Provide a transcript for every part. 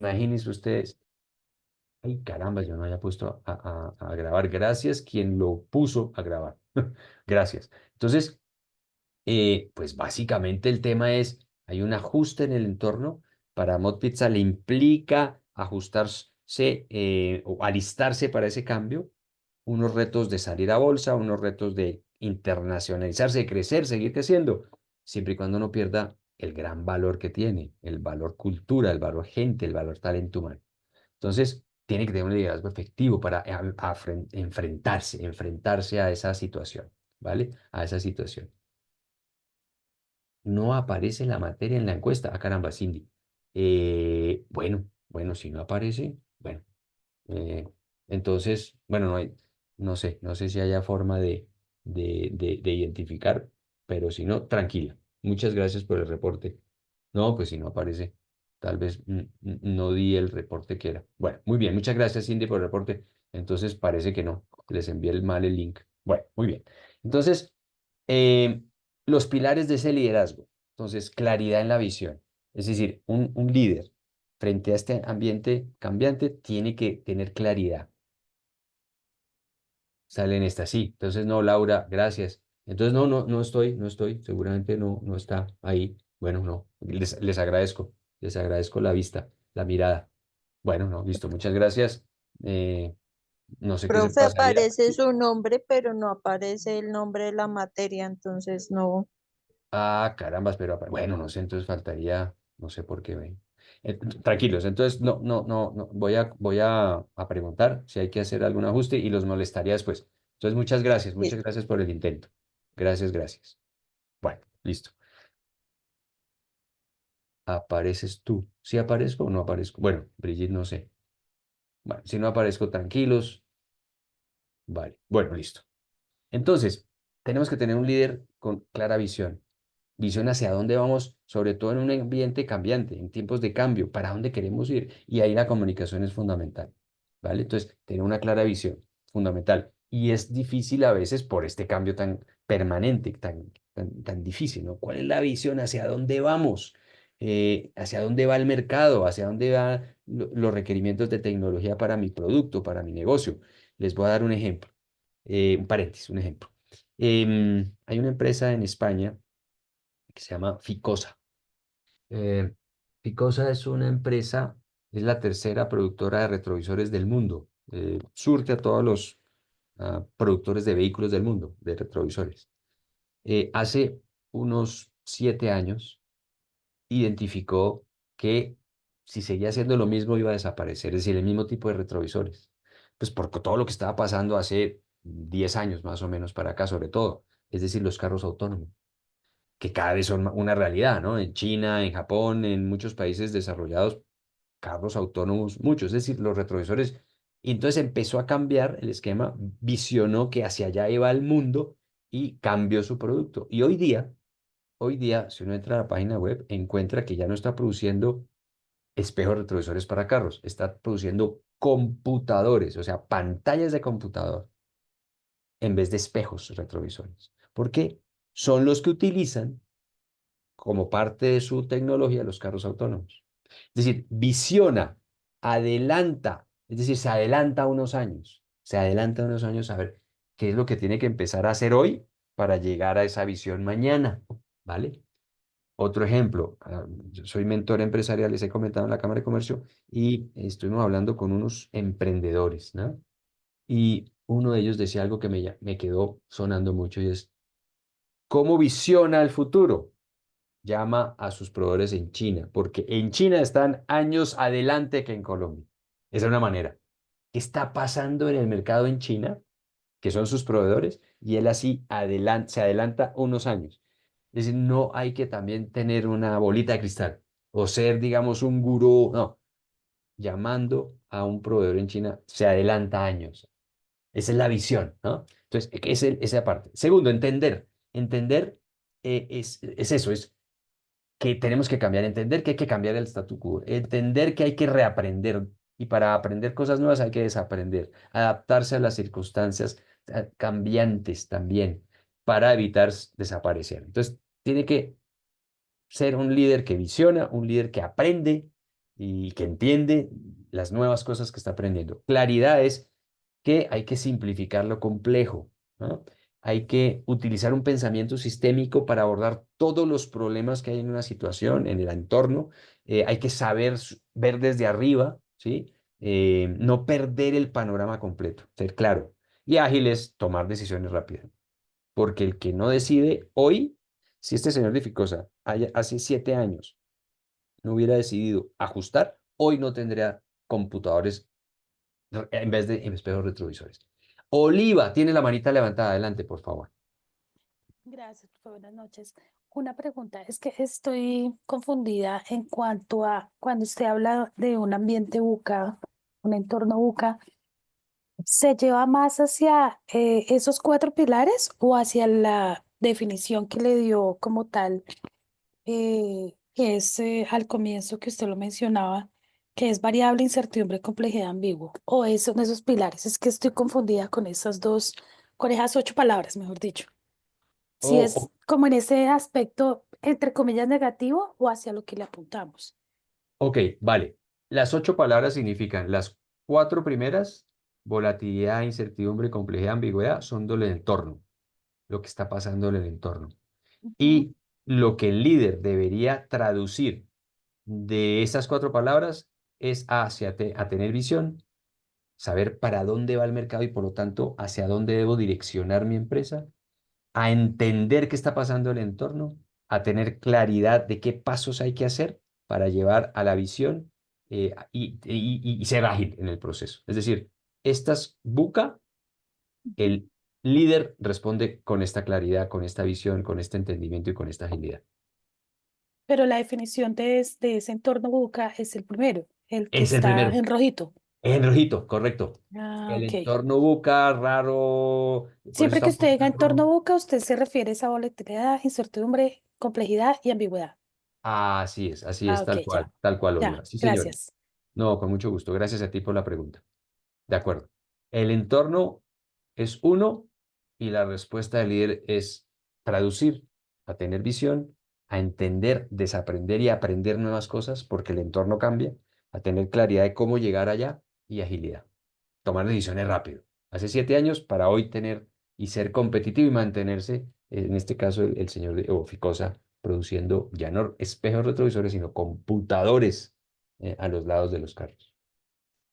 Imagínense ustedes. Ay, caramba, yo no había puesto a grabar. Gracias quien lo puso a grabar. Gracias. Entonces, pues básicamente el tema es, hay un ajuste en el entorno. Para Mod Pizza le implica ajustarse o alistarse para ese cambio, unos retos de salir a bolsa, unos retos de internacionalizarse, de crecer, seguir creciendo, siempre y cuando no pierda el gran valor que tiene, el valor cultura, el valor gente, el valor talento humano. Entonces, tiene que tener un liderazgo efectivo para enfrentarse a esa situación, ¿vale? A esa situación. No aparece la materia en la encuesta. Ah, caramba, Cindy. Bueno, si no aparece, bueno, eh, entonces, bueno, no sé si haya forma de identificar, pero si no, tranquila. Muchas gracias por el reporte. No, pues si no aparece, tal vez no di el reporte que era. Bueno, muy bien, muchas gracias, Cindy, por el reporte. Entonces parece que no, les envié el link. Bueno, muy bien. Entonces, eh, los pilares de ese liderazgo. Entonces, claridad en la visión. Es decir, un líder frente a este ambiente cambiante, tiene que tener claridad. Sale en esta, sí. Entonces, no, Laura, gracias. Entonces, no estoy, seguramente no está ahí. Bueno, no, les agradezco la vista, la mirada. Bueno, no, listo, muchas gracias. Eh, no sé qué se Profe, pasaría. aparece su nombre, pero no aparece el nombre de la materia, entonces no. Ah, carambas, pero bueno, no sé, entonces faltaría, no sé por qué. Tranquilos, entonces no, voy a preguntar si hay que hacer algún ajuste y los molestaría después. Entonces, muchas Listo. gracias por el intento. Gracias, gracias. Bueno, listo. ¿Apareces tú? ¿Sí aparezco o no aparezco? Bueno, Brigitte, no sé. Bueno, si no aparezco, tranquilos. Vale, bueno, listo. Entonces, tenemos que tener un líder con clara visión hacia dónde vamos, sobre todo en un ambiente cambiante, en tiempos de cambio, para dónde queremos ir. Y ahí la comunicación es fundamental, ¿vale? Entonces, tener una clara visión, fundamental. Y es difícil a veces por este cambio tan permanente, tan difícil, ¿no? ¿Cuál es la visión? ¿Hacia dónde vamos? ¿Hacia dónde va el mercado? ¿Hacia dónde van los requerimientos de tecnología para mi producto, para mi negocio? Les voy a dar un ejemplo, un paréntesis, un ejemplo. Hay una empresa en España que se llama Ficosa. Eh, Ficosa es una empresa, es la tercera productora de retrovisores del mundo. Surte a todos los productores de vehículos del mundo, de retrovisores. Hace unos 7 años identificó que si seguía haciendo lo mismo iba a desaparecer, es decir, el mismo tipo de retrovisores. Pues por todo lo que estaba pasando hace 10 años más o menos para acá, sobre todo, es decir, los carros autónomos que cada vez son una realidad, ¿no? En China, en Japón, en muchos países desarrollados, carros autónomos, muchos, es decir, los retrovisores. Y entonces empezó a cambiar el esquema, visionó que hacia allá iba el mundo y cambió su producto. Y hoy día, si uno entra a la página web, encuentra que ya no está produciendo espejos retrovisores para carros, está produciendo computadores, o sea, pantallas de computador en vez de espejos retrovisores. ¿Por qué? Son los que utilizan como parte de su tecnología los carros autónomos. Es decir, visiona, adelanta, es decir, se adelanta unos años a ver qué es lo que tiene que empezar a hacer hoy para llegar a esa visión mañana, ¿vale? Otro ejemplo, yo soy mentor empresarial, les he comentado en la Cámara de Comercio y estuvimos hablando con unos emprendedores, ¿no? Y uno de ellos decía algo que me quedó sonando mucho y es, ¿cómo visiona el futuro? Llama a sus proveedores en China, porque en China están años adelante que en Colombia. Esa es una manera. ¿Qué está pasando en el mercado en China? Que son sus proveedores, y él así se adelanta unos años. Es decir, no hay que también tener una bolita de cristal o ser, digamos, un gurú, no. Llamando a un proveedor en China, se adelanta años. Esa es la visión, ¿no? Entonces, esa parte. Segundo, entender. Entender es eso, es que tenemos que cambiar, entender que hay que cambiar el statu quo, entender que hay que reaprender y para aprender cosas nuevas hay que desaprender, adaptarse a las circunstancias cambiantes también para evitar desaparecer. Entonces, tiene que ser un líder que visiona, un líder que aprende y que entiende las nuevas cosas que está aprendiendo. Claridad es que hay que simplificar lo complejo, ¿no? Hay que utilizar un pensamiento sistémico para abordar todos los problemas que hay en una situación, en el entorno. Hay que saber ver desde arriba, ¿sí? No perder el panorama completo, ser claro. Y ágil es tomar decisiones rápidas, porque el que no decide hoy, si este señor de Ficosa hace 7 años no hubiera decidido ajustar, hoy no tendría computadores en vez de en espejos retrovisores. Oliva, tiene la manita levantada. Adelante, por favor. Gracias, profe, buenas noches. Una pregunta, es que estoy confundida en cuanto a cuando usted habla de un ambiente buca, un entorno buca, ¿se lleva más hacia esos cuatro pilares o hacia la definición que le dio como tal, que es al comienzo que usted lo mencionaba, que es variable, incertidumbre, complejidad, ambiguo? ¿O es, son esos pilares? Es que estoy confundida con esas dos, con esas 8 palabras, mejor dicho. Si Oh, es como en ese aspecto, entre comillas, negativo o hacia lo que le apuntamos. ok, vale. Las 8 palabras significan las 4 primeras, volatilidad, incertidumbre, complejidad, ambigüedad, son del entorno, lo que está pasando en el entorno. Ujú. Y lo que el líder debería traducir de esas 4 palabras es a tener visión, saber para dónde va el mercado y por lo tanto hacia dónde debo direccionar mi empresa, a entender qué está pasando en el entorno, a tener claridad de qué pasos hay que hacer para llevar a la visión y ser ágil en el proceso. Es decir, estas buca, el líder responde con esta claridad, con esta visión, con este entendimiento y con esta agilidad. Pero la definición de ese entorno buca es el primero, el que Es el está primero. en rojito. En rojito, correcto. Ah, El ok. entorno buca, raro, por eso Siempre está que un usted poquito diga en rojo. entorno buca, usted se refiere a esa volatilidad, incertidumbre, complejidad y ambigüedad. Así Ah, es, ok, ya. tal cual, Ya, Oliva. Sí, señor. gracias. No, con mucho gusto. Gracias a ti por la pregunta. De acuerdo. El entorno es uno y la respuesta del líder es traducir, a tener visión, a entender, desaprender y aprender nuevas cosas porque el entorno cambia, a tener claridad de cómo llegar allá y agilidad. Tomar decisiones rápido. Hace 7 años para hoy tener y ser competitivo y mantenerse, en este caso el señor o Ficosa, produciendo ya no espejos retrovisores, sino computadores a los lados de los carros.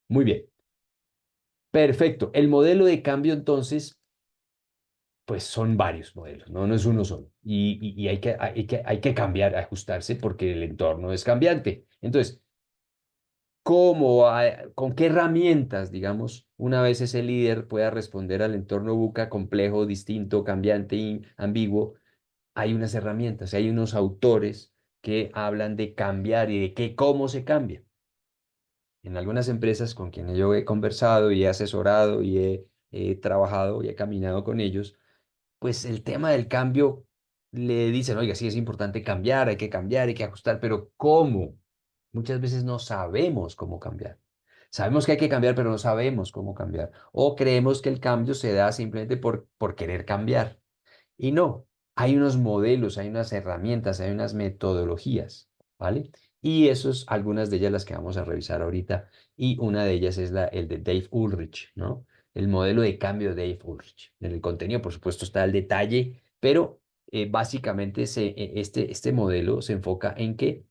Muy bien, perfecto. El modelo de cambio entonces, pues son varios modelos, no es uno solo. Y hay que cambiar, ajustarse porque el entorno es cambiante. Entonces, con qué herramientas, digamos, una vez ese líder pueda responder al entorno buca complejo, distinto, cambiante y ambiguo, hay unas herramientas, hay unos autores que hablan de cambiar y de cómo se cambia. En algunas empresas con quienes yo he conversado y he asesorado y he trabajado y he caminado con ellos, pues el tema del cambio le dicen, oiga, sí es importante cambiar, hay que ajustar, pero ¿cómo? Muchas veces no sabemos cómo cambiar. Sabemos que hay que cambiar, pero no sabemos cómo cambiar. O creemos que el cambio se da simplemente por querer cambiar. Y no, hay unos modelos, hay unas herramientas, hay unas metodologías, ¿vale? Y eso es algunas de ellas las que vamos a revisar ahorita. Y una de ellas es el de Dave Ulrich, ¿no? El modelo de cambio de Dave Ulrich. En el contenido, por supuesto, está el detalle, pero básicamente este modelo se enfoca en que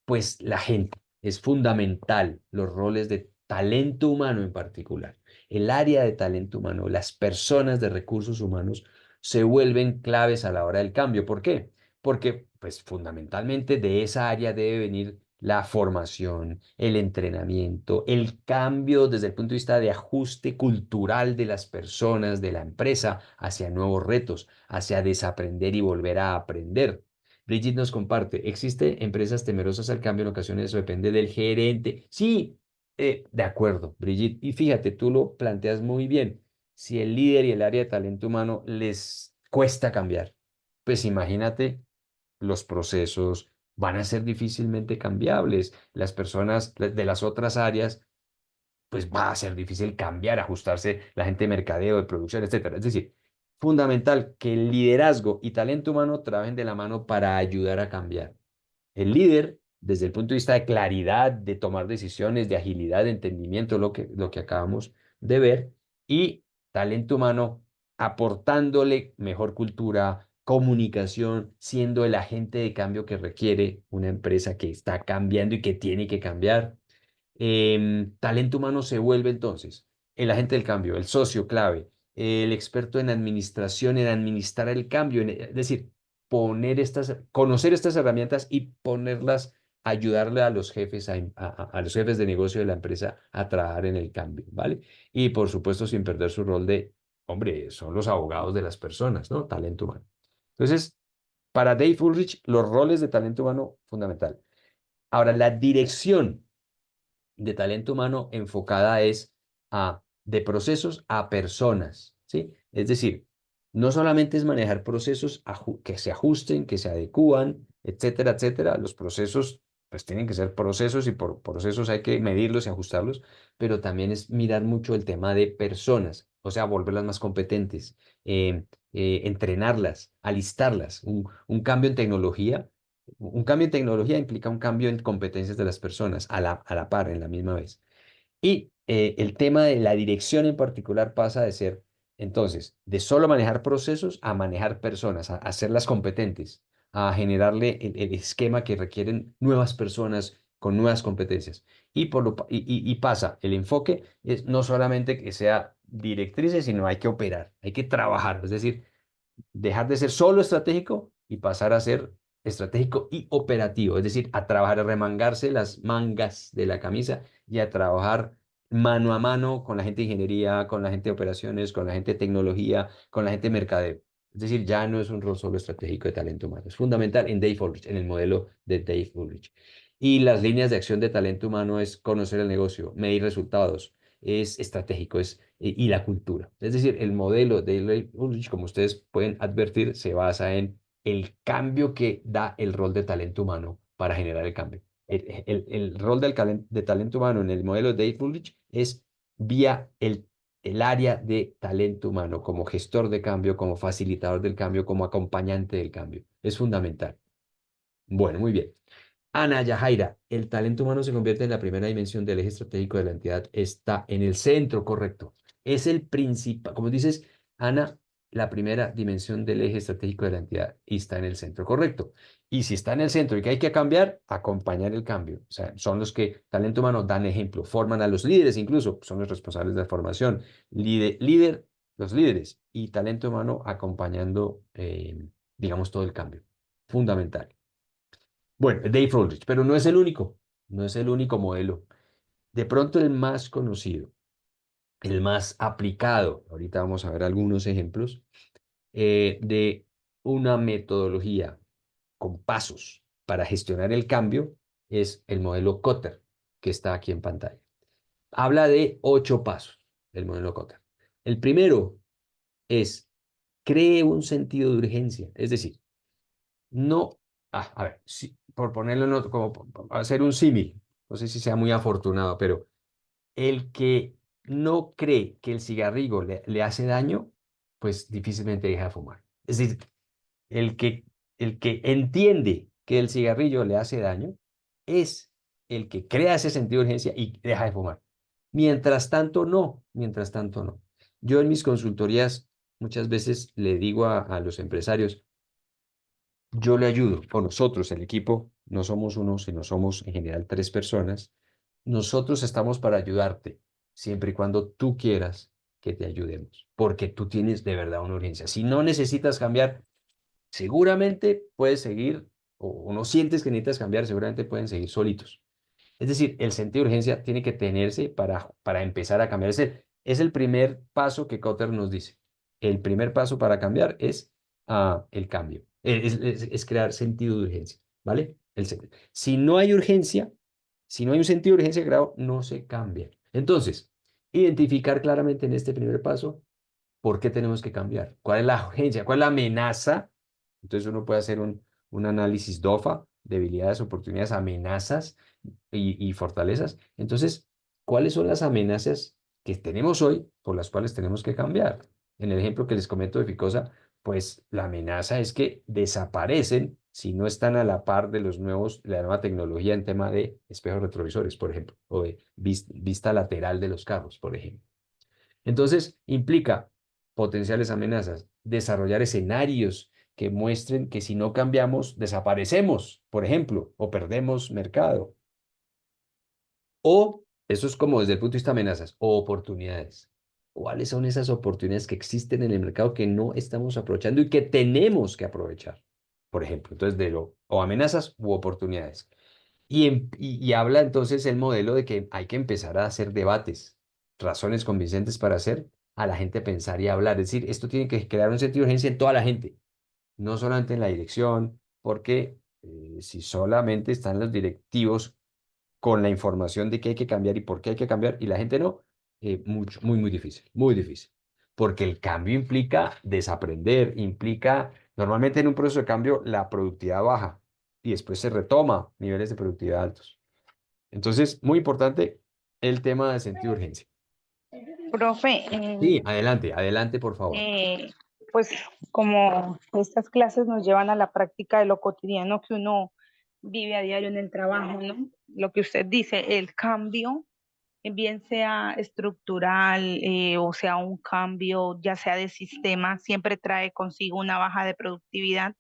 pues la gente es fundamental, los roles de talento humano en particular. El área de talento humano, las personas de recursos humanos se vuelven claves a la hora del cambio. ¿Por qué? Porque pues fundamentalmente de esa área debe venir la formación, el entrenamiento, el cambio desde el punto de vista de ajuste cultural de las personas, de la empresa, hacia nuevos retos, hacia desaprender y volver a aprender. Bridget nos comparte, ¿existe empresas temerosas al cambio? En ocasiones eso depende del gerente. Sí, de acuerdo, Bridget. Y fíjate, tú lo planteas muy bien. Si el líder y el área de talento humano les cuesta cambiar, pues imagínate, los procesos van a ser difícilmente cambiables. Las personas de las otras áreas, pues va a ser difícil cambiar, ajustarse la gente de mercadeo, de producción, etcétera. Es decir, fundamental que el liderazgo y talento humano trabajen de la mano para ayudar a cambiar. El líder desde el punto de vista de claridad, de tomar decisiones, de agilidad, de entendimiento, lo que acabamos de ver, y talento humano aportándole mejor cultura, comunicación, siendo el agente de cambio que requiere una empresa que está cambiando y que tiene que cambiar. Talento humano se vuelve entonces el agente del cambio, el socio clave, el experto en administración, en administrar el cambio, es decir, conocer estas herramientas y ponerlas, ayudarle a los jefes, a los jefes de negocio de la empresa a trabajar en el cambio, ¿vale? Y por supuesto, sin perder su rol de, hombre, son los abogados de las personas, ¿no? Talento humano. Entonces, para Dave Ulrich, los roles de talento humano, fundamental. Ahora, la dirección de talento humano enfocada es de procesos a personas, ¿sí? Es decir, no solamente es manejar procesos que se ajusten, que se adecúan, etcétera, etcétera. Los procesos, pues tienen que ser procesos y por procesos hay que medirlos y ajustarlos, pero también es mirar mucho el tema de personas, o sea, volverlas más competentes, entrenarlas, alistarlas. Un cambio en tecnología implica un cambio en competencias de las personas a la par, en la misma vez. Y el tema de la dirección en particular pasa de ser, entonces, de solo manejar procesos a manejar personas, a hacerlas competentes, a generarle el esquema que requieren nuevas personas con nuevas competencias. Y pasa, el enfoque es no solamente que sea directrices, sino hay que operar, hay que trabajar, es decir, dejar de ser solo estratégico y pasar a ser estratégico y operativo, es decir, a trabajar, a remangarse las mangas de la camisa y a trabajar mano a mano con la gente de ingeniería, con la gente de operaciones, con la gente de tecnología, con la gente de mercadeo. Es decir, ya no es un rol solo estratégico de talento humano, es fundamental en Dave Ulrich, en el modelo de Dave Ulrich. Y las líneas de acción de talento humano es conocer el negocio, medir resultados, es estratégico, y la cultura. Es decir, el modelo de Dave Ulrich, como ustedes pueden advertir, se basa en el cambio que da el rol de talento humano para generar el cambio. El rol de talento humano en el modelo de Dave Ulrich es vía el área de talento humano, como gestor de cambio, como facilitador del cambio, como acompañante del cambio. Es fundamental. Bueno, muy bien. Ana Yajaira, el talento humano se convierte en la primera dimensión del eje estratégico de la entidad. Está en el centro, correcto. Es el principal, como dices, Ana, la primera dimensión del eje estratégico de la entidad y está en el centro, correcto. Y si está en el centro y que hay que cambiar, acompañar el cambio. O sea, son los que, talento humano, dan ejemplo, forman a los líderes incluso, son los responsables de la formación. Los líderes y talento humano acompañando, digamos, todo el cambio. Fundamental. Bueno, Dave Ulrich, pero no es el único, no es el único modelo. De pronto el más conocido, el más aplicado, ahorita vamos a ver algunos ejemplos, de una metodología con pasos para gestionar el cambio es el modelo Kotter, que está aquí en pantalla. Habla de 8 pasos, el modelo Kotter. El primero es, cree un sentido de urgencia, es decir, no, a ver, por ponerlo como hacer un símil, no sé si sea muy afortunado, pero el que no cree que el cigarrillo le hace daño, pues difícilmente deja de fumar. Es decir, el que, el que entiende que el cigarrillo le hace daño es el que crea ese sentido de urgencia y deja de fumar. Mientras tanto no. Yo en mis consultorías muchas veces le digo a los empresarios, yo le ayudo, o nosotros, el equipo, no somos uno, sino somos en general 3 personas. Nosotros estamos para ayudarte, siempre y cuando tú quieras que te ayudemos, porque tú tienes de verdad una urgencia. Si no necesitas cambiar, seguramente puedes seguir, o no sientes que necesitas cambiar, seguramente pueden seguir solitos. Es decir, el sentido de urgencia tiene que tenerse para empezar a cambiar. Es el primer paso que Kotter nos dice. El primer paso para cambiar es el cambio. Es crear sentido de urgencia, ¿vale? Si no hay urgencia, si no hay un sentido de urgencia creado, no se cambia. Entonces, identificar claramente en este primer paso por qué tenemos que cambiar, cuál es la urgencia, cuál es la amenaza. Entonces uno puede hacer un análisis DOFA, debilidades, oportunidades, amenazas y fortalezas. Entonces, ¿cuáles son las amenazas que tenemos hoy por las cuales tenemos que cambiar? En el ejemplo que les comento de Ficosa, pues la amenaza es que desaparecen si no están a la par de la nueva tecnología en tema de espejos retrovisores, por ejemplo, o de vista lateral de los carros, por ejemplo. Entonces, implica potenciales amenazas, desarrollar escenarios que muestren que si no cambiamos, desaparecemos, por ejemplo, o perdemos mercado. O, eso es como desde el punto de vista de amenazas, o oportunidades. ¿Cuáles son esas oportunidades que existen en el mercado que no estamos aprovechando y que tenemos que aprovechar? Por ejemplo, entonces, o amenazas u oportunidades. Y habla entonces el modelo de que hay que empezar a hacer debates, razones convincentes para hacer a la gente pensar y hablar. Es decir, esto tiene que crear un sentido de urgencia en toda la gente, no solamente en la dirección, porque si solamente están los directivos con la información de qué hay que cambiar y por qué hay que cambiar, y la gente no, muy difícil, muy difícil. Porque el cambio implica desaprender, implica, normalmente en un proceso de cambio, la productividad baja y después se retoma niveles de productividad altos. Entonces, muy importante el tema de sentido de urgencia. Profe, Sí, adelante, adelante, por favor. eh, pues como estas clases nos llevan a la práctica de lo cotidiano que uno vive a diario en el trabajo, ¿no? Lo que usted dice, el cambio, bien sea estructural o sea un cambio, ya sea de sistema, siempre trae consigo una baja de productividad,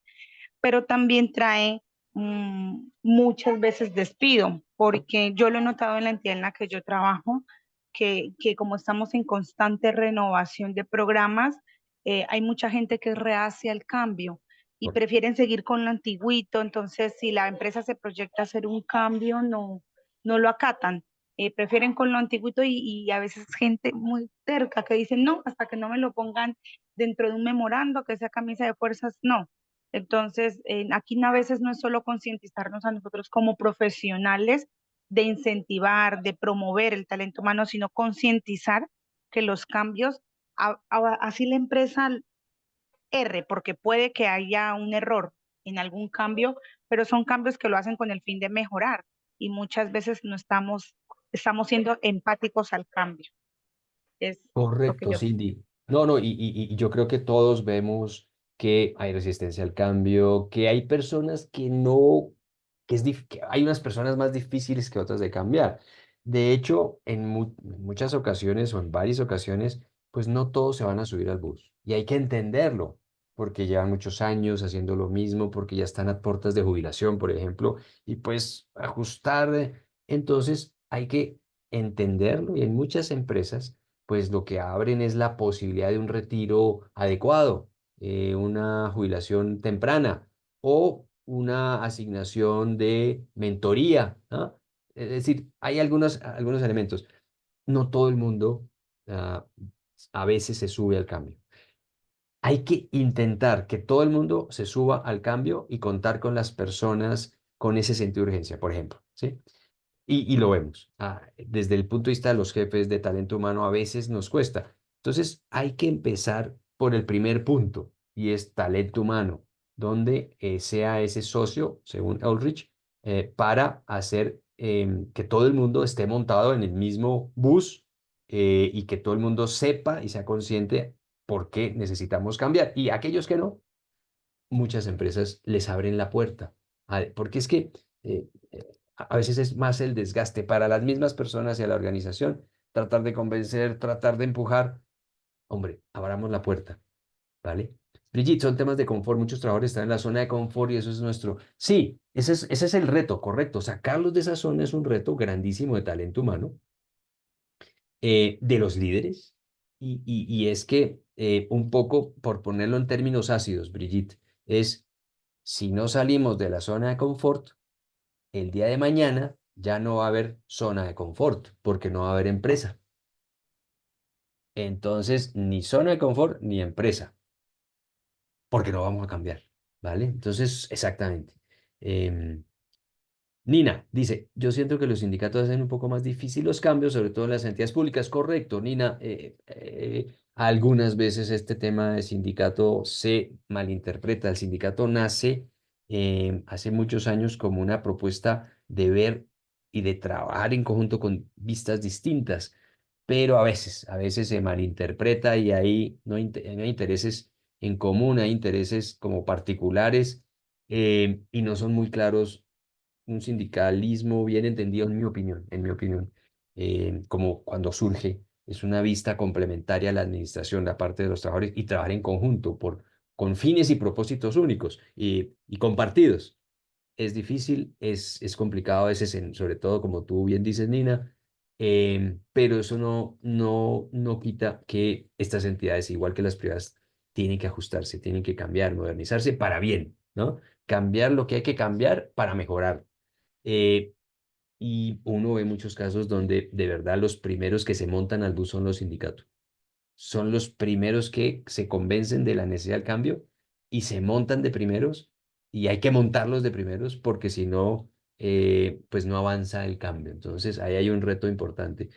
pero también trae muchas veces despido, porque yo lo he notado en la entidad en la que yo trabajo, que como estamos en constante renovación de programas, hay mucha gente que es reacia al cambio y Por- prefieren seguir con lo antiguito, entonces si la empresa se proyecta a hacer un cambio, no lo acatan. Prefieren con lo antiguito y a veces gente muy cerca que dicen, no, hasta que no me lo pongan dentro de un memorando, que sea camisa de fuerzas, no. Entonces, aquí a veces no es solo concientizarnos a nosotros como profesionales de incentivar, de promover el talento humano, sino concientizar que los cambios, así la empresa erre, porque puede que haya un error en algún cambio, pero son cambios que lo hacen con el fin de mejorar y muchas veces no estamos siendo empáticos al cambio. Es lo que Correcto, yo pienso. Cindy. No, no, y yo creo que todos vemos que hay resistencia al cambio, que hay personas que no, que hay unas personas más difíciles que otras de cambiar. De hecho, en muchas ocasiones o en varias ocasiones, pues no todos se van a subir al bus. Y hay que entenderlo, porque llevan muchos años haciendo lo mismo, porque ya están a puertas de jubilación, por ejemplo, y pues ajustar. Entonces, hay que entenderlo y en muchas empresas pues lo que abren es la posibilidad de un retiro adecuado, una jubilación temprana o una asignación de mentoría, ¿no? Es decir, hay algunos elementos. No todo el mundo ah, a veces se sube al cambio. Hay que intentar que todo el mundo se suba al cambio y contar con las personas con ese sentido de urgencia, por ejemplo, ¿sí? Y lo vemos. Desde el punto de vista de los jefes de talento humano, a veces nos cuesta. Entonces, hay que empezar por el primer punto, y es talento humano, donde sea ese socio, según Ulrich, para hacer que todo el mundo esté montado en el mismo bus y que todo el mundo sepa y sea consciente por qué necesitamos cambiar. Y aquellos que no, muchas empresas les abren la puerta. Porque es que a veces es más el desgaste para las mismas personas y a la organización, tratar de convencer, tratar de empujar. Hombre, abramos la puerta, ¿vale? Brigitte, son temas de confort. Muchos trabajadores están en la zona de confort y eso es nuestro. Sí, ese es el reto, correcto. Sacarlos de esa zona es un reto grandísimo de talento humano, de los líderes. Y es que, un poco, por ponerlo en términos ácidos, Brigitte, es si no salimos de la zona de confort, el día de mañana ya no va a haber zona de confort porque no va a haber empresa. Entonces, ni zona de confort ni empresa, porque no vamos a cambiar, ¿vale? Entonces, exactamente. Em, Nina dice, yo siento que los sindicatos hacen un poco más difícil los cambios, sobre todo en las entidades públicas. Correcto, Nina. Algunas veces este tema de sindicato se malinterpreta. El sindicato nace hace muchos años como una propuesta de ver y de trabajar en conjunto con vistas distintas, pero a veces se malinterpreta y ahí no hay intereses en común, hay intereses como particulares y no son muy claros. Un sindicalismo bien entendido, en mi opinión, como cuando surge, es una vista complementaria a la administración, la parte de los trabajadores, y trabajar en conjunto con fines y propósitos únicos y compartidos. Es difícil, es complicado a veces, sobre todo como tú bien dices, Nina, pero eso no quita que estas entidades, igual que las privadas, tienen que ajustarse, tienen que cambiar, modernizarse para bien, ¿no? Cambiar lo que hay que cambiar para mejorar. Eh, y uno ve muchos casos donde de verdad los primeros que se montan al bus son los sindicatos. Son los primeros que se convencen de la necesidad del cambio y se montan de primeros y hay que montarlos de primeros porque si no, pues no avanza el cambio. Entonces ahí hay un reto importante.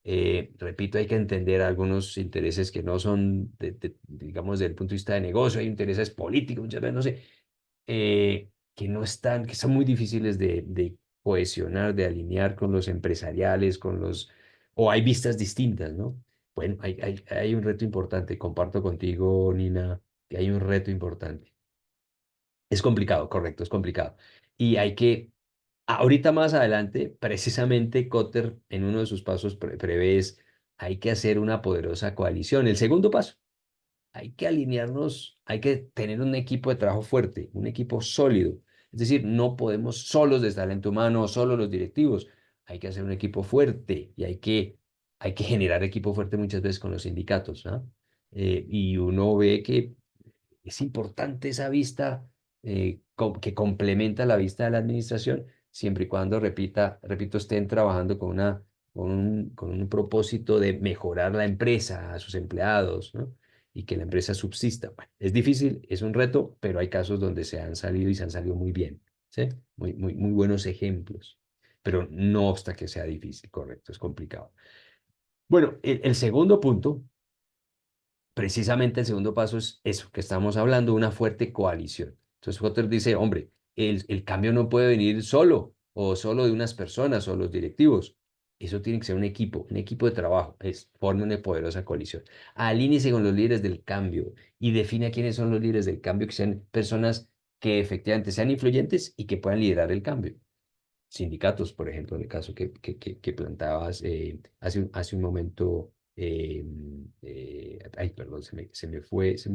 Repito, hay que entender algunos intereses que no son, digamos, desde el punto de vista de negocio, hay intereses políticos, muchas veces, no sé, que no están, que son muy difíciles de cohesionar, de alinear con los empresariales, o hay vistas distintas, ¿no? Bueno, hay un reto importante, comparto contigo, Nina, que hay un reto importante. Es complicado, correcto, es complicado. Y hay que, ahorita más adelante, precisamente Kotter en uno de sus pasos prevé hay que hacer una poderosa coalición. El segundo paso, hay que alinearnos, hay que tener un equipo de trabajo fuerte, un equipo sólido. Es decir, no podemos solos de talento humano, solo los directivos. Hay que hacer un equipo fuerte y hay que generar equipo fuerte muchas veces con los sindicatos, ¿no? Y uno ve que es importante esa vista que complementa la vista de la administración, siempre y cuando, repito, estén trabajando con un propósito de mejorar la empresa a sus empleados, ¿no? Y que la empresa subsista. Bueno, es difícil, es un reto, pero hay casos donde se han salido y se han salido muy bien, ¿sí? Muy, muy, muy buenos ejemplos. Pero no obsta que sea difícil, correcto, es complicado. Bueno, el segundo punto, precisamente el segundo paso es eso que estamos hablando, una fuerte coalición. Entonces Potter dice, hombre, el cambio no puede venir solo o solo de unas personas o los directivos. Eso tiene que ser un equipo de trabajo, forme una poderosa coalición. Alíñese con los líderes del cambio y define quiénes son los líderes del cambio, que sean personas que efectivamente sean influyentes y que puedan liderar el cambio. Sindicatos, por ejemplo, en el caso que planteabas hace un momento. Ay, perdón, se me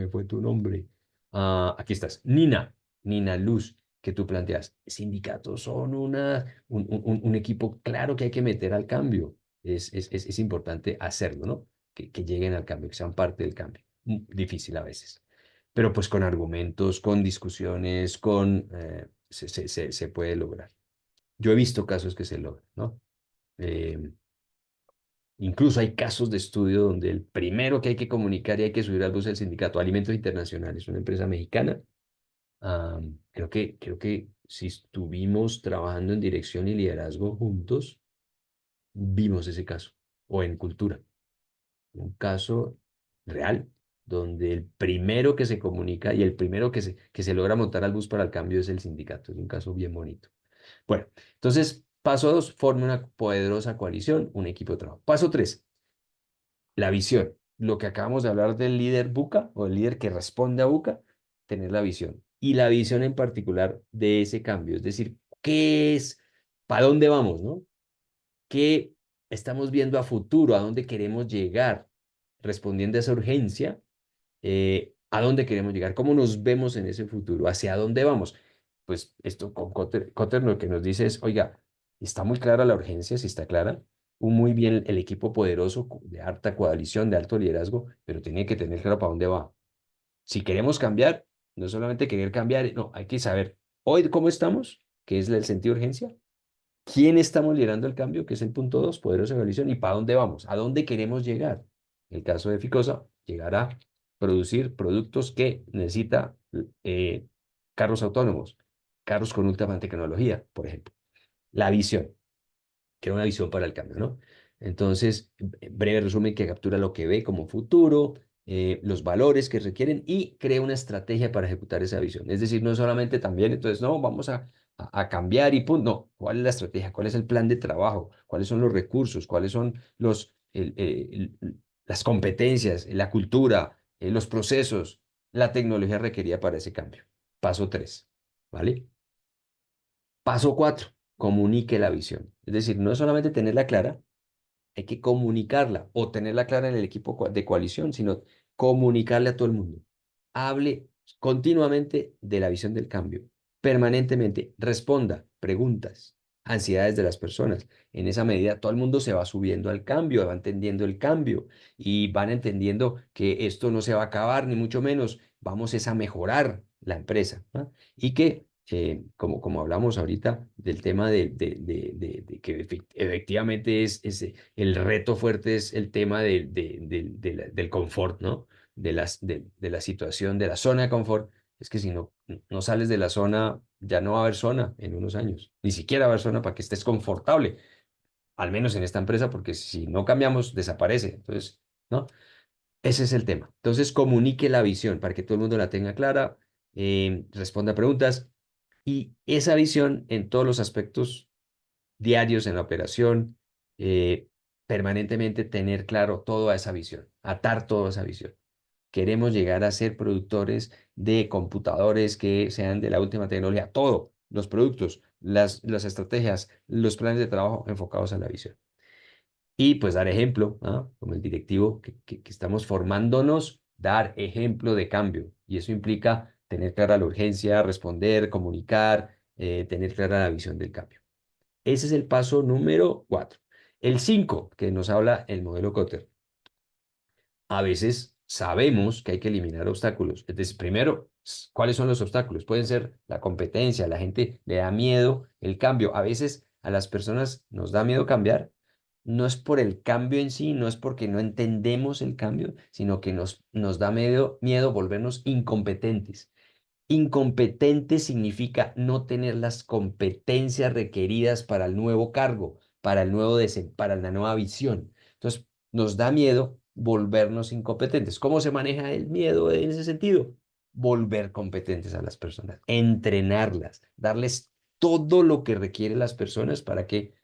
fue tu nombre. Aquí estás. Nina Luz, que tú planteas. Sindicatos son un equipo claro que hay que meter al cambio. Es importante hacerlo, ¿no? Que lleguen al cambio, que sean parte del cambio. Difícil a veces. Pero pues con argumentos, con discusiones, se puede lograr. Yo he visto casos que se logran, ¿no? Eh, Incluso hay casos de estudio donde el primero que hay que comunicar y hay que subir al bus es el sindicato Alimentos Internacionales, una empresa mexicana. Creo que si estuvimos trabajando en dirección y liderazgo juntos, vimos ese caso. O en cultura, un caso real, donde el primero que se comunica y el primero que se logra montar al bus para el cambio es el sindicato. Es un caso bien bonito. Bueno, entonces, paso 2, forma una poderosa coalición, un equipo de trabajo. Paso 3, la visión. Lo que acabamos de hablar del líder buca o el líder que responde a buca, tener la visión. Y la visión en particular de ese cambio, es decir, ¿qué es? ¿Para dónde vamos, no? ¿Qué estamos viendo a futuro? ¿A dónde queremos llegar? Respondiendo a esa urgencia, ¿a dónde queremos llegar? ¿Cómo nos vemos en ese futuro? ¿Hacia dónde vamos? Pues esto con Kotter lo que nos dice es, oiga, está muy clara la urgencia, sí está clara, muy bien el equipo poderoso de alta coalición, de alto liderazgo, pero tiene que tener claro para dónde va. Si queremos cambiar, no solamente querer cambiar, no, hay que saber hoy cómo estamos, que es el sentido de urgencia, quién estamos liderando el cambio, que es el punto 2, poderosa coalición, y para dónde vamos, a dónde queremos llegar. En el caso de Ficosa, llegar a producir productos que necesita carros autónomos, carros con última tecnología, por ejemplo. La visión, que era una visión para el cambio, ¿no? Entonces, breve resumen que captura lo que ve como futuro, los valores que requieren y crea una estrategia para ejecutar esa visión. Es decir, no solamente también, entonces, no, vamos a cambiar y punto. No, ¿cuál es la estrategia? ¿Cuál es el plan de trabajo? ¿Cuáles son los recursos? ¿Cuáles son las competencias, la cultura, los procesos, la tecnología requerida para ese cambio? Paso 3, ¿vale? Paso 4, comunique la visión. Es decir, no es solamente tenerla clara, hay que comunicarla o tenerla clara en el equipo de coalición, sino comunicarle a todo el mundo. Hable continuamente de la visión del cambio, permanentemente, responda preguntas, ansiedades de las personas. En esa medida, todo el mundo se va subiendo al cambio, va entendiendo el cambio y van entendiendo que esto no se va a acabar, ni mucho menos, vamos es a mejorar la empresa, ¿no? Y que como hablamos ahorita del tema de que efectivamente el reto fuerte es el tema del confort, ¿no? De la situación, de la zona de confort. Es que si no sales de la zona, ya no va a haber zona en unos años. Ni siquiera va a haber zona para que estés confortable, al menos en esta empresa, porque si no cambiamos, desaparece. Entonces, ¿no? Ese es el tema. Entonces, comunique la visión para que todo el mundo la tenga clara, responda preguntas y esa visión en todos los aspectos diarios en la operación, eh, permanentemente tener claro toda esa visión, atar toda esa visión. Queremos llegar a ser productores de computadores que sean de la última tecnología, todo, los productos, las estrategias, los planes de trabajo enfocados a la visión. Y pues dar ejemplo, ¿ah? Como el directivo que estamos formándonos, dar ejemplo de cambio. Y eso implica tener clara la urgencia, responder, comunicar, tener clara la visión del cambio. Ese es el paso número 4. El 5 que nos habla el modelo Kotter. A veces sabemos que hay que eliminar obstáculos. Entonces, primero, ¿cuáles son los obstáculos? Pueden ser la competencia, la gente le da miedo el cambio. A veces a las personas nos da miedo cambiar. No es por el cambio en sí, no es porque no entendemos el cambio, sino que nos da miedo volvernos incompetentes. Incompetente significa no tener las competencias requeridas para el nuevo cargo, para para la nueva visión. Entonces, nos da miedo volvernos incompetentes. ¿Cómo se maneja el miedo en ese sentido? Volver competentes a las personas, entrenarlas, darles todo lo que requieren las personas para que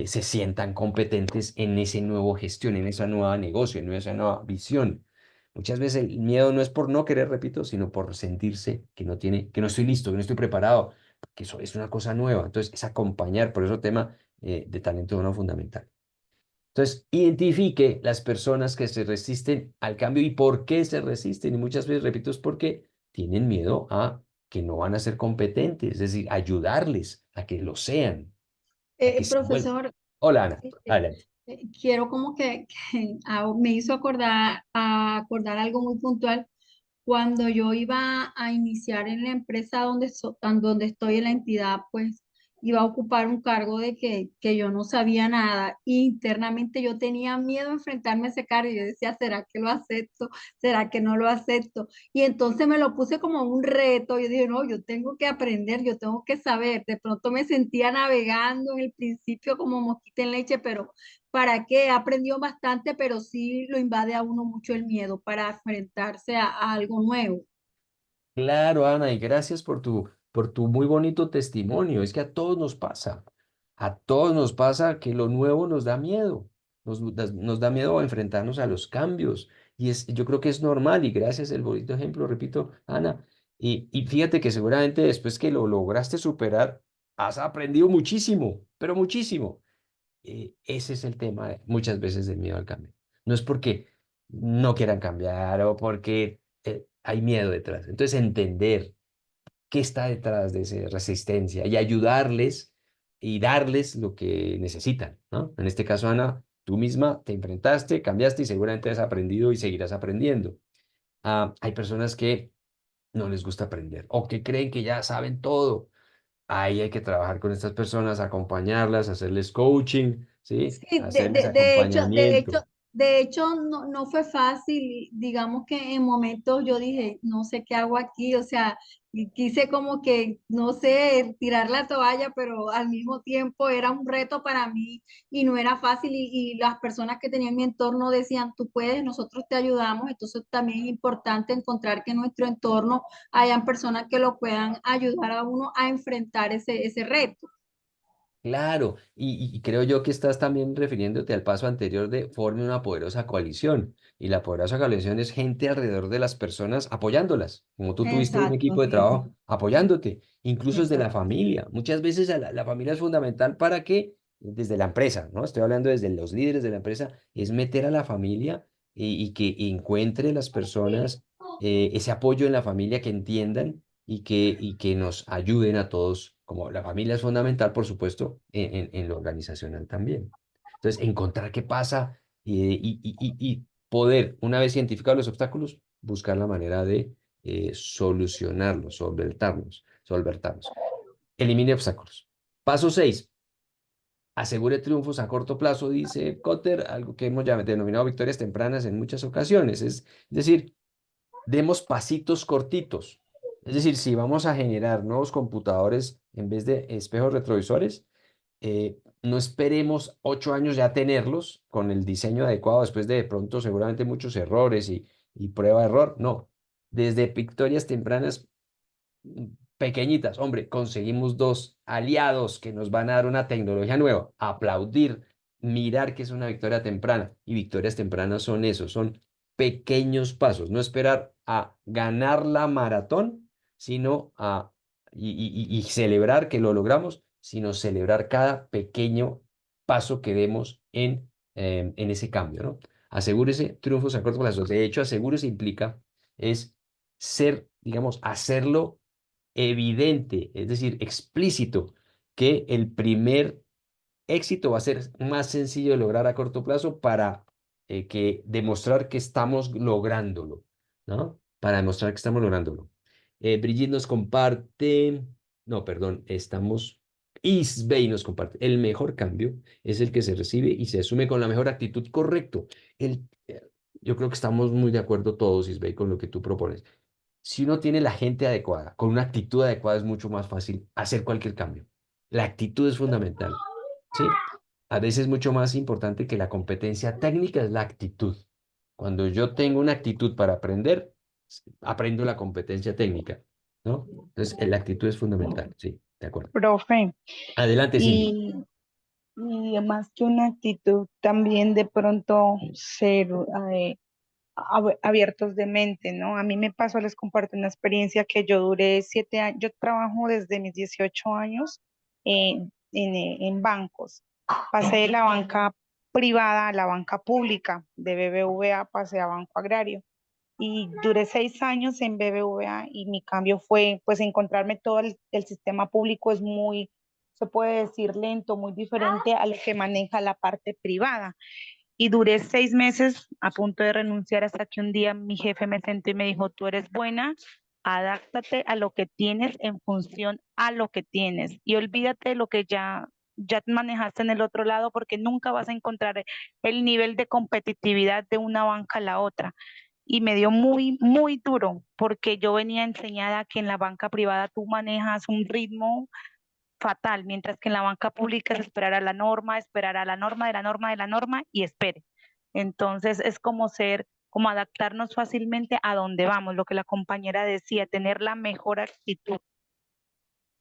se sientan competentes en ese nuevo gestión, en esa nueva negocio, en esa nueva visión. Muchas veces el miedo no es por no querer, repito, sino por sentirse que no estoy listo, que no estoy preparado, que eso es una cosa nueva. Entonces, es acompañar, por eso el tema de talento humano fundamental. Entonces, identifique las personas que se resisten al cambio y por qué se resisten. Y muchas veces, repito, es porque tienen miedo a que no van a ser competentes, es decir, ayudarles a que lo sean, a que se vuelvan. Profesor, Hola, Ana, este, adelante. quiero como me hizo acordar algo muy puntual. Cuando yo iba a iniciar en la empresa donde estoy en la entidad, pues iba a ocupar un cargo que yo no sabía nada. Y internamente yo tenía miedo a enfrentarme a ese cargo. Y yo decía, ¿será que lo acepto? ¿Será que no lo acepto? Y entonces me lo puse como un reto. Yo dije, no, yo tengo que aprender, yo tengo que saber. De pronto me sentía navegando en el principio como mosquita en leche, pero ¿para qué? Aprendió bastante, pero sí lo invade a uno mucho el miedo para enfrentarse a algo nuevo. Claro, Ana, y gracias por tu muy bonito testimonio. Es que a todos nos pasa. A todos nos pasa que lo nuevo nos da miedo. Nos da miedo a enfrentarnos a los cambios. Yo creo que es normal y gracias el bonito ejemplo, repito, Ana. Y fíjate que seguramente después que lo lograste superar, has aprendido muchísimo, pero muchísimo. Ese es el tema muchas veces del miedo al cambio. No es porque no quieran cambiar o porque hay miedo detrás. Entonces, entender qué está detrás de esa resistencia y ayudarles y darles lo que necesitan, ¿no? En este caso, Ana, tú misma te enfrentaste, cambiaste y seguramente has aprendido y seguirás aprendiendo. Hay personas que no les gusta aprender o que creen que ya saben todo. Ahí hay que trabajar con estas personas, acompañarlas, hacerles coaching, ¿sí? Sí, Hacerles acompañamiento. de hecho no fue fácil. Digamos que en momentos yo dije, no sé qué hago aquí, o sea, y quise como que, no sé, tirar la toalla, pero al mismo tiempo era un reto para mí y no era fácil y las personas que tenía en mi entorno decían, tú puedes, nosotros te ayudamos. Entonces también es importante encontrar que en nuestro entorno hayan personas que lo puedan ayudar a uno a enfrentar ese reto. Claro, y creo yo que estás también refiriéndote al paso anterior de forme una poderosa coalición. Y la poderosa coalición es gente alrededor de las personas apoyándolas, como tú tuviste un Exacto, equipo de sí, trabajo apoyándote, incluso desde la exacto. familia. Muchas veces la familia es fundamental para que, desde la empresa, ¿no? Estoy hablando desde los líderes de la empresa, es meter a la familia y que encuentre las personas ese apoyo en la familia que entiendan y que nos ayuden a todos, como la familia es fundamental, por supuesto, en lo organizacional también. Entonces, encontrar qué pasa y poder, una vez identificados los obstáculos, buscar la manera de solucionarlos, solventarlos. Elimine obstáculos. Paso 6. Asegure triunfos a corto plazo, dice Cotter, algo que hemos ya denominado victorias tempranas en muchas ocasiones. Es decir, demos pasitos cortitos. Es decir, si vamos a generar nuevos computadores en vez de espejos retrovisores, no esperemos 8 años ya tenerlos con el diseño adecuado después de pronto seguramente muchos errores y prueba de error. No, desde victorias tempranas pequeñitas. Hombre, conseguimos dos aliados que nos van a dar una tecnología nueva. Aplaudir, mirar que es una victoria temprana. Y victorias tempranas son eso, son pequeños pasos. No esperar a ganar la maratón, sino y celebrar que lo logramos, sino celebrar cada pequeño paso que demos en ese cambio, ¿no? Asegúrese triunfos a corto plazo. De hecho, asegúrese implica es ser, digamos, hacerlo evidente, es decir, explícito, que el primer éxito va a ser más sencillo de lograr a corto plazo para que demostrar que estamos lográndolo, ¿no? Para demostrar que estamos lográndolo. Brigitte nos comparte, no, perdón, Isbey nos comparte, el mejor cambio es el que se recibe y se asume con la mejor actitud, correcto. El, eh, yo creo que estamos muy de acuerdo todos, Isbey, con lo que tú propones. Si uno tiene la gente adecuada, con una actitud adecuada, es mucho más fácil hacer cualquier cambio. La actitud es fundamental, ¿sí? A veces es mucho más importante que la competencia técnica es la actitud. Cuando yo tengo una actitud para aprender, aprendo la competencia técnica, ¿no? Entonces, la actitud es fundamental, sí, de acuerdo. Profe, Adelante, Cindy. y, y más que una actitud, también de pronto ser abiertos de mente, ¿no? A mí me pasó, les comparto una experiencia que yo duré 7 años, yo trabajo desde mis 18 años en bancos. Pasé de la banca privada a la banca pública, de BBVA pasé a Banco Agrario y duré 6 años en BBVA y mi cambio fue pues encontrarme todo el sistema público es muy, se puede decir lento, muy diferente a lo que maneja la parte privada. Y duré 6 meses a punto de renunciar hasta que un día mi jefe me sentó y me dijo, tú eres buena, adáptate a lo que tienes en función a lo que tienes y olvídate de lo que ya manejaste en el otro lado porque nunca vas a encontrar el nivel de competitividad de una banca a la otra. Y me dio muy, muy duro porque yo venía enseñada que en la banca privada tú manejas un ritmo fatal, mientras que en la banca pública es esperar a la norma, esperar a la norma de la norma de la norma y espere. Entonces es como ser, como adaptarnos fácilmente a donde vamos, lo que la compañera decía, tener la mejor actitud.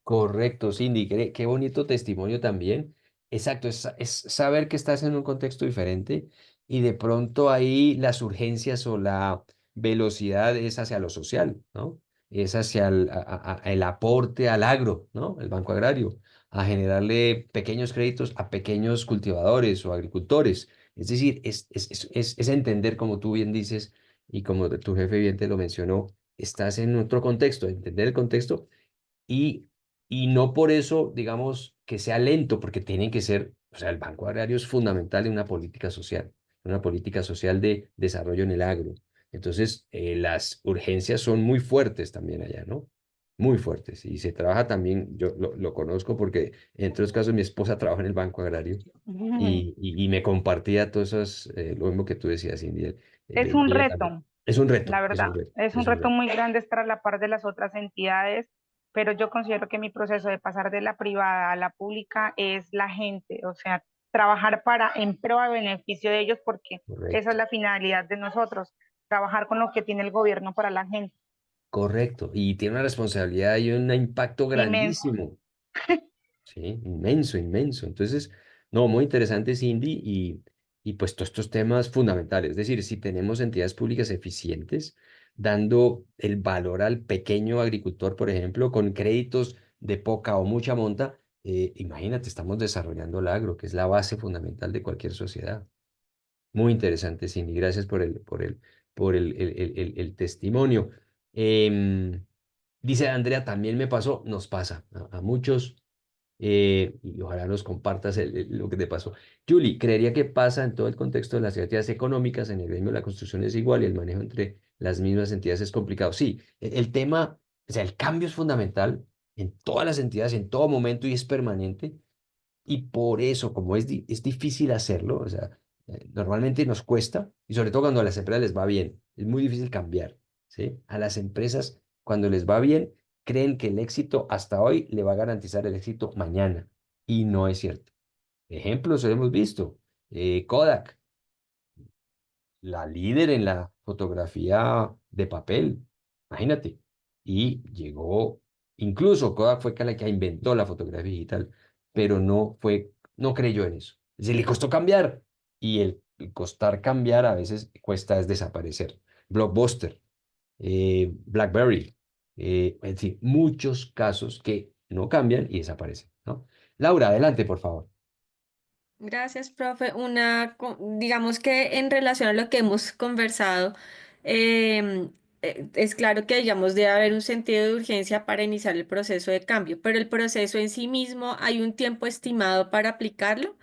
Correcto, Cindy, qué bonito testimonio también. Exacto, es saber que estás en un contexto diferente y de pronto ahí las urgencias o la velocidad es hacia lo social, ¿no? Es hacia el aporte al agro, ¿no? El Banco Agrario, a generarle pequeños créditos a pequeños cultivadores o agricultores. Es decir, es entender, como tú bien dices y como tu jefe bien te lo mencionó, estás en otro contexto, entender el contexto y, y no por eso, digamos, que sea lento, porque tienen que ser, o sea, el Banco Agrario es fundamental en una política social de desarrollo en el agro. Entonces, las urgencias son muy fuertes también allá, ¿no? Muy fuertes. Y se trabaja también, yo lo conozco porque, entre otros casos, mi esposa trabaja en el Banco Agrario y me compartía todo eso, lo mismo que tú decías, Cindy, Es un de ella también. reto, Es un reto, la es un verdad, reto, es un es un reto reto. muy grande estar a la par de las otras entidades, pero yo considero que mi proceso de pasar de la privada a la pública es la gente, o sea, trabajar para en pro a beneficio de ellos porque esa Correcto. es la finalidad de nosotros, trabajar con lo que tiene el gobierno para la gente. Correcto, y tiene una responsabilidad y un impacto Inmenso. grandísimo. Sí, inmenso, inmenso. Entonces, no, muy interesante, Cindy, y pues todos estos temas fundamentales. Es decir, si tenemos entidades públicas eficientes, dando el valor al pequeño agricultor, por ejemplo, con créditos de poca o mucha monta, imagínate, estamos desarrollando el agro, que es la base fundamental de cualquier sociedad. Muy interesante, Cindy. Gracias por el testimonio. Em, Dice Andrea, también me pasó, nos pasa a muchos, y ojalá nos compartas lo que te pasó. Julie, creería que pasa en todo el contexto de las actividades económicas, en el gremio de la construcción es igual y el manejo entre las mismas entidades es complicado. Sí, el tema, o sea, el cambio es fundamental en todas las entidades, en todo momento y es permanente. Y por eso, como es difícil hacerlo, o sea, normalmente nos cuesta, y sobre todo cuando a las empresas les va bien, es muy difícil cambiar, ¿sí? A las empresas, cuando les va bien, creen que el éxito hasta hoy le va a garantizar el éxito mañana, y no es cierto. Ejemplos lo hemos visto. Kodak, la líder en la fotografía de papel, imagínate. Y llegó, incluso Kodak fue la que inventó la fotografía digital, pero no creyó en eso. Se le costó cambiar y el costar cambiar a veces cuesta es desaparecer. Blockbuster, BlackBerry, es decir, muchos casos que no cambian y desaparecen, ¿no? Laura, adelante, por favor. Gracias, profe. Digamos que en relación a lo que hemos conversado, es claro que, digamos, debe haber un sentido de urgencia para iniciar el proceso de cambio, pero el proceso en sí mismo, ¿hay un tiempo estimado para aplicarlo?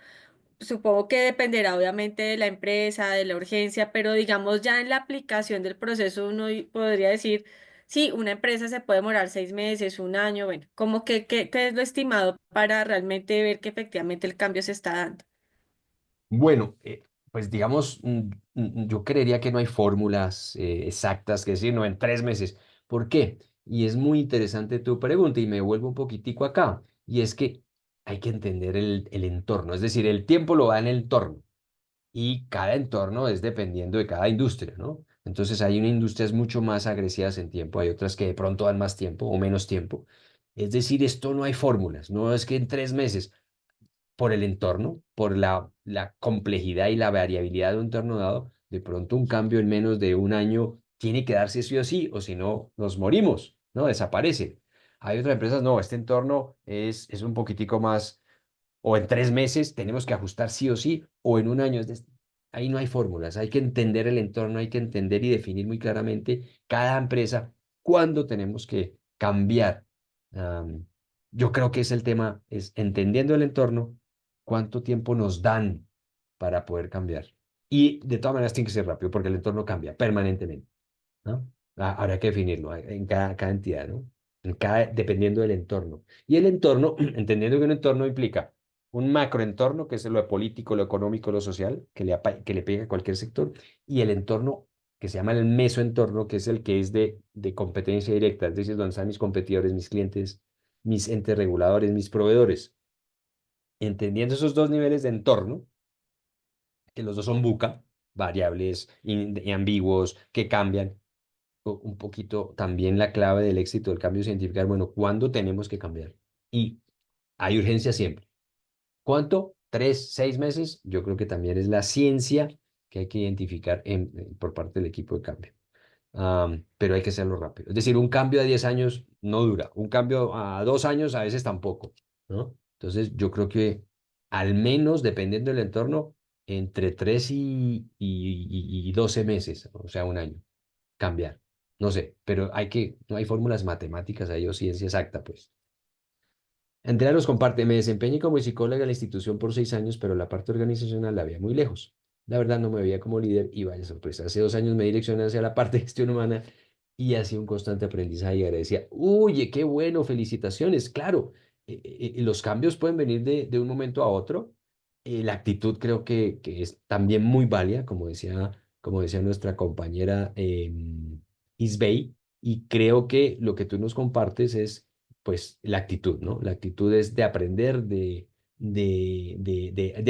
Supongo que dependerá obviamente de la empresa, de la urgencia, pero digamos ya en la aplicación del proceso uno podría decir, sí, una empresa se puede demorar 6 meses, un año, bueno, como que, ¿qué es lo estimado para realmente ver que efectivamente el cambio se está dando? Bueno, pues digamos, yo creería que no hay fórmulas exactas que decir, no, en 3 meses. ¿Por qué? Y es muy interesante tu pregunta y me vuelvo un poquitico acá. Y es que hay que entender el entorno, es decir, el tiempo lo da en el entorno y cada entorno es dependiendo de cada industria, ¿no? Entonces hay una industrias mucho más agresivas en tiempo, hay otras que de pronto dan más tiempo o menos tiempo. Es decir, esto no hay fórmulas, no es que en 3 meses por el entorno, por la complejidad y la variabilidad de un entorno dado, de pronto un cambio en menos de un año tiene que darse sí o si no, nos morimos, ¿no? Desaparece. Hay otras empresas, no, este entorno es un poquitico más, o en 3 meses tenemos que ajustar sí o sí, o en un año. Ahí no hay fórmulas, hay que entender el entorno, hay que entender y definir muy claramente cada empresa cuándo tenemos que cambiar. Am, yo creo que es el tema, es entendiendo el entorno, cuánto tiempo nos dan para poder cambiar. Y de todas maneras tiene que ser rápido porque el entorno cambia permanentemente, ¿no? Habrá que definirlo en cada entidad, ¿no? Dependiendo del entorno. Y el entorno, entendiendo que un entorno implica un macroentorno, que es lo político, lo económico, lo social, que le pega a cualquier sector, y el entorno que se llama el mesoentorno, que es el que es de competencia directa, es decir, donde están mis competidores, mis clientes, mis entes reguladores, mis proveedores. Entendiendo esos dos niveles de entorno, que los dos son buca, variables y ambiguos, que cambian, un poquito también la clave del éxito del cambio científico es, bueno, ¿cuándo tenemos que cambiar? Y hay urgencia siempre. ¿Cuánto? 3, 6 meses. Yo creo que también es la ciencia que hay que identificar por parte del equipo de cambio. Pero hay que hacerlo rápido. Es decir, un cambio a 10 años no dura. Un cambio a 2 años a veces tampoco, ¿no? Entonces, yo creo que al menos, dependiendo del entorno, entre 3 y 12 meses, o sea, un año cambiar. No sé, pero no hay fórmulas matemáticas ahí o ciencia exacta, pues. Andrea nos comparte, me desempeñé como psicóloga en la institución por 6 años, pero la parte organizacional la veía muy lejos. La verdad no me veía como líder y vaya sorpresa. Hace 2 años me direccioné hacia la parte de gestión humana y hacía un constante aprendizaje y agradecía, oye, qué bueno, felicitaciones. Claro, los cambios pueden venir de un momento a otro. La actitud creo que es también muy válida, como decía nuestra compañera Isbey, y creo que lo que tú nos compartes es pues la actitud, ¿no? La actitud es de aprender, de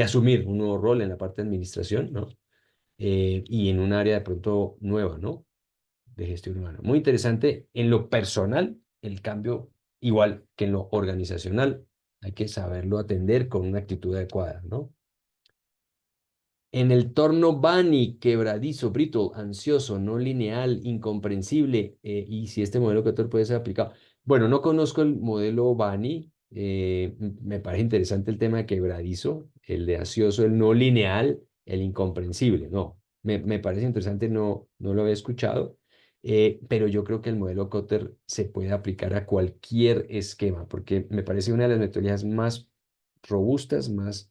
asumir un nuevo rol en la parte de administración, ¿no? Y en un área de pronto nueva, ¿no? De gestión humana. Muy interesante en lo personal, el cambio, igual que en lo organizacional, hay que saberlo atender con una actitud adecuada, ¿no? En el torno Bunny, quebradizo, brittle, ansioso, no lineal, incomprensible, y si este modelo Kotter puede ser aplicado. Bueno, no conozco el modelo Bunny, me parece interesante el tema de quebradizo, el de ansioso, el no lineal, el incomprensible, no, me parece interesante, no lo había escuchado, pero yo creo que el modelo Kotter se puede aplicar a cualquier esquema, porque me parece una de las metodologías más robustas, más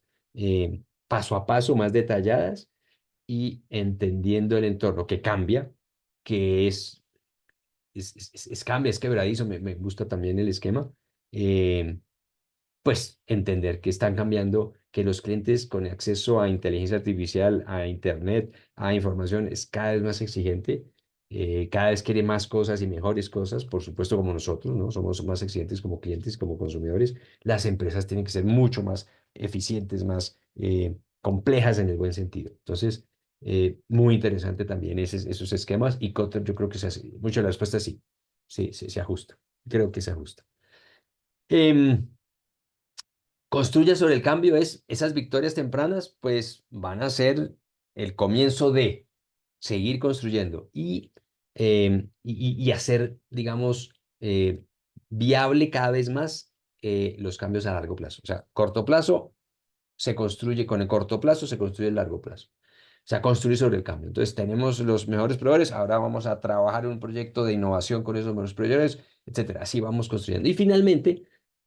paso a paso, más detalladas y entendiendo el entorno que cambia, que cambia, es quebradizo, me gusta también el esquema. eh, pues entender que están cambiando, que los clientes con acceso a inteligencia artificial, a internet, a información, es cada vez más exigente, cada vez quiere más cosas y mejores cosas, por supuesto como nosotros, ¿no? Somos más exigentes como clientes, como consumidores. Las empresas tienen que ser mucho más eficientes, más complejas en el buen sentido. Entonces, muy interesante también esos esquemas y Kotlin yo creo que mucho de la respuesta es sí, sí, se ajusta, creo que se ajusta. Em, Construye sobre el cambio esas victorias tempranas, pues van a ser el comienzo de seguir construyendo y hacer, digamos, viable cada vez más los cambios a largo plazo. O sea, corto plazo se construye con el corto plazo, se construye el largo plazo. O sea, construir sobre el cambio. Entonces, tenemos los mejores proveedores, ahora vamos a trabajar en un proyecto de innovación con esos mejores proveedores, etcétera. Así vamos construyendo. Y finalmente,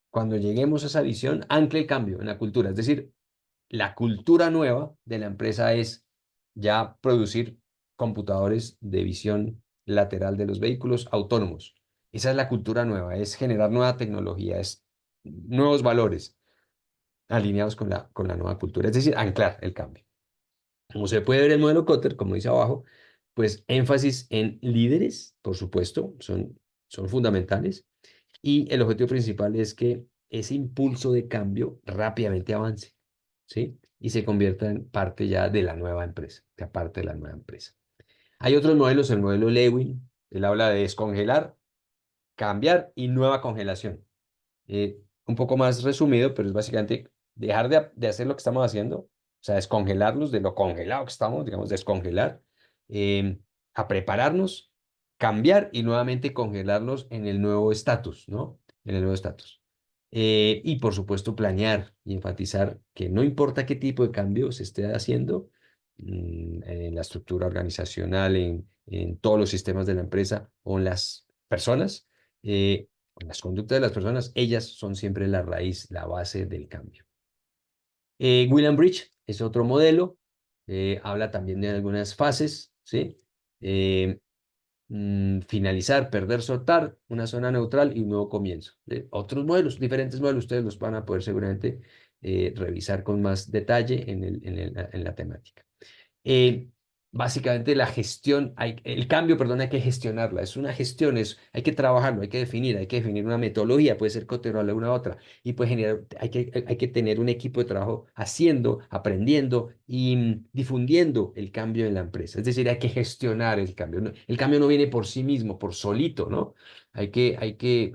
cuando lleguemos a esa visión, ancle el cambio en la cultura. Es decir, la cultura nueva de la empresa es ya producir computadores de visión lateral de los vehículos autónomos. Esa es la cultura nueva, es generar nueva tecnología, es nuevos valores alineados con la nueva cultura, es decir, anclar el cambio. Como se puede ver el modelo Kotter, como dice abajo, pues énfasis en líderes, por supuesto, son fundamentales, y el objetivo principal es que ese impulso de cambio rápidamente avance, ¿sí? Y se convierta en parte ya de la nueva empresa, que parte de la nueva empresa. Hay otros modelos, el modelo Lewin, él habla de descongelar, cambiar y nueva congelación. Un poco más resumido, pero es básicamente dejar de hacer lo que estamos haciendo, o sea, descongelarnos de lo congelado que estamos, digamos, descongelar, eh, a prepararnos, cambiar y nuevamente congelarnos en el nuevo estatus, ¿no? En el nuevo estatus. Y por supuesto, planear y enfatizar que no importa qué tipo de cambio se esté haciendo en la estructura organizacional, en todos los sistemas de la empresa o en las personas, las conductas de las personas, ellas son siempre la raíz, la base del cambio. William Bridge es otro modelo, habla también de algunas fases, ¿sí? Finalizar, perder, soltar, una zona neutral y un nuevo comienzo. Otros modelos, diferentes modelos, ustedes los van a poder seguramente revisar con más detalle en la temática. Eh, Básicamente la gestión, el cambio, perdón, hay que gestionarla. Es una gestión, hay que trabajarlo, hay que definir una metodología, puede ser Kotter o alguna otra, y puede generar, hay que tener un equipo de trabajo haciendo, aprendiendo y difundiendo el cambio en la empresa. Es decir, hay que gestionar el cambio. El cambio no viene por sí mismo, por solito, ¿no? Hay que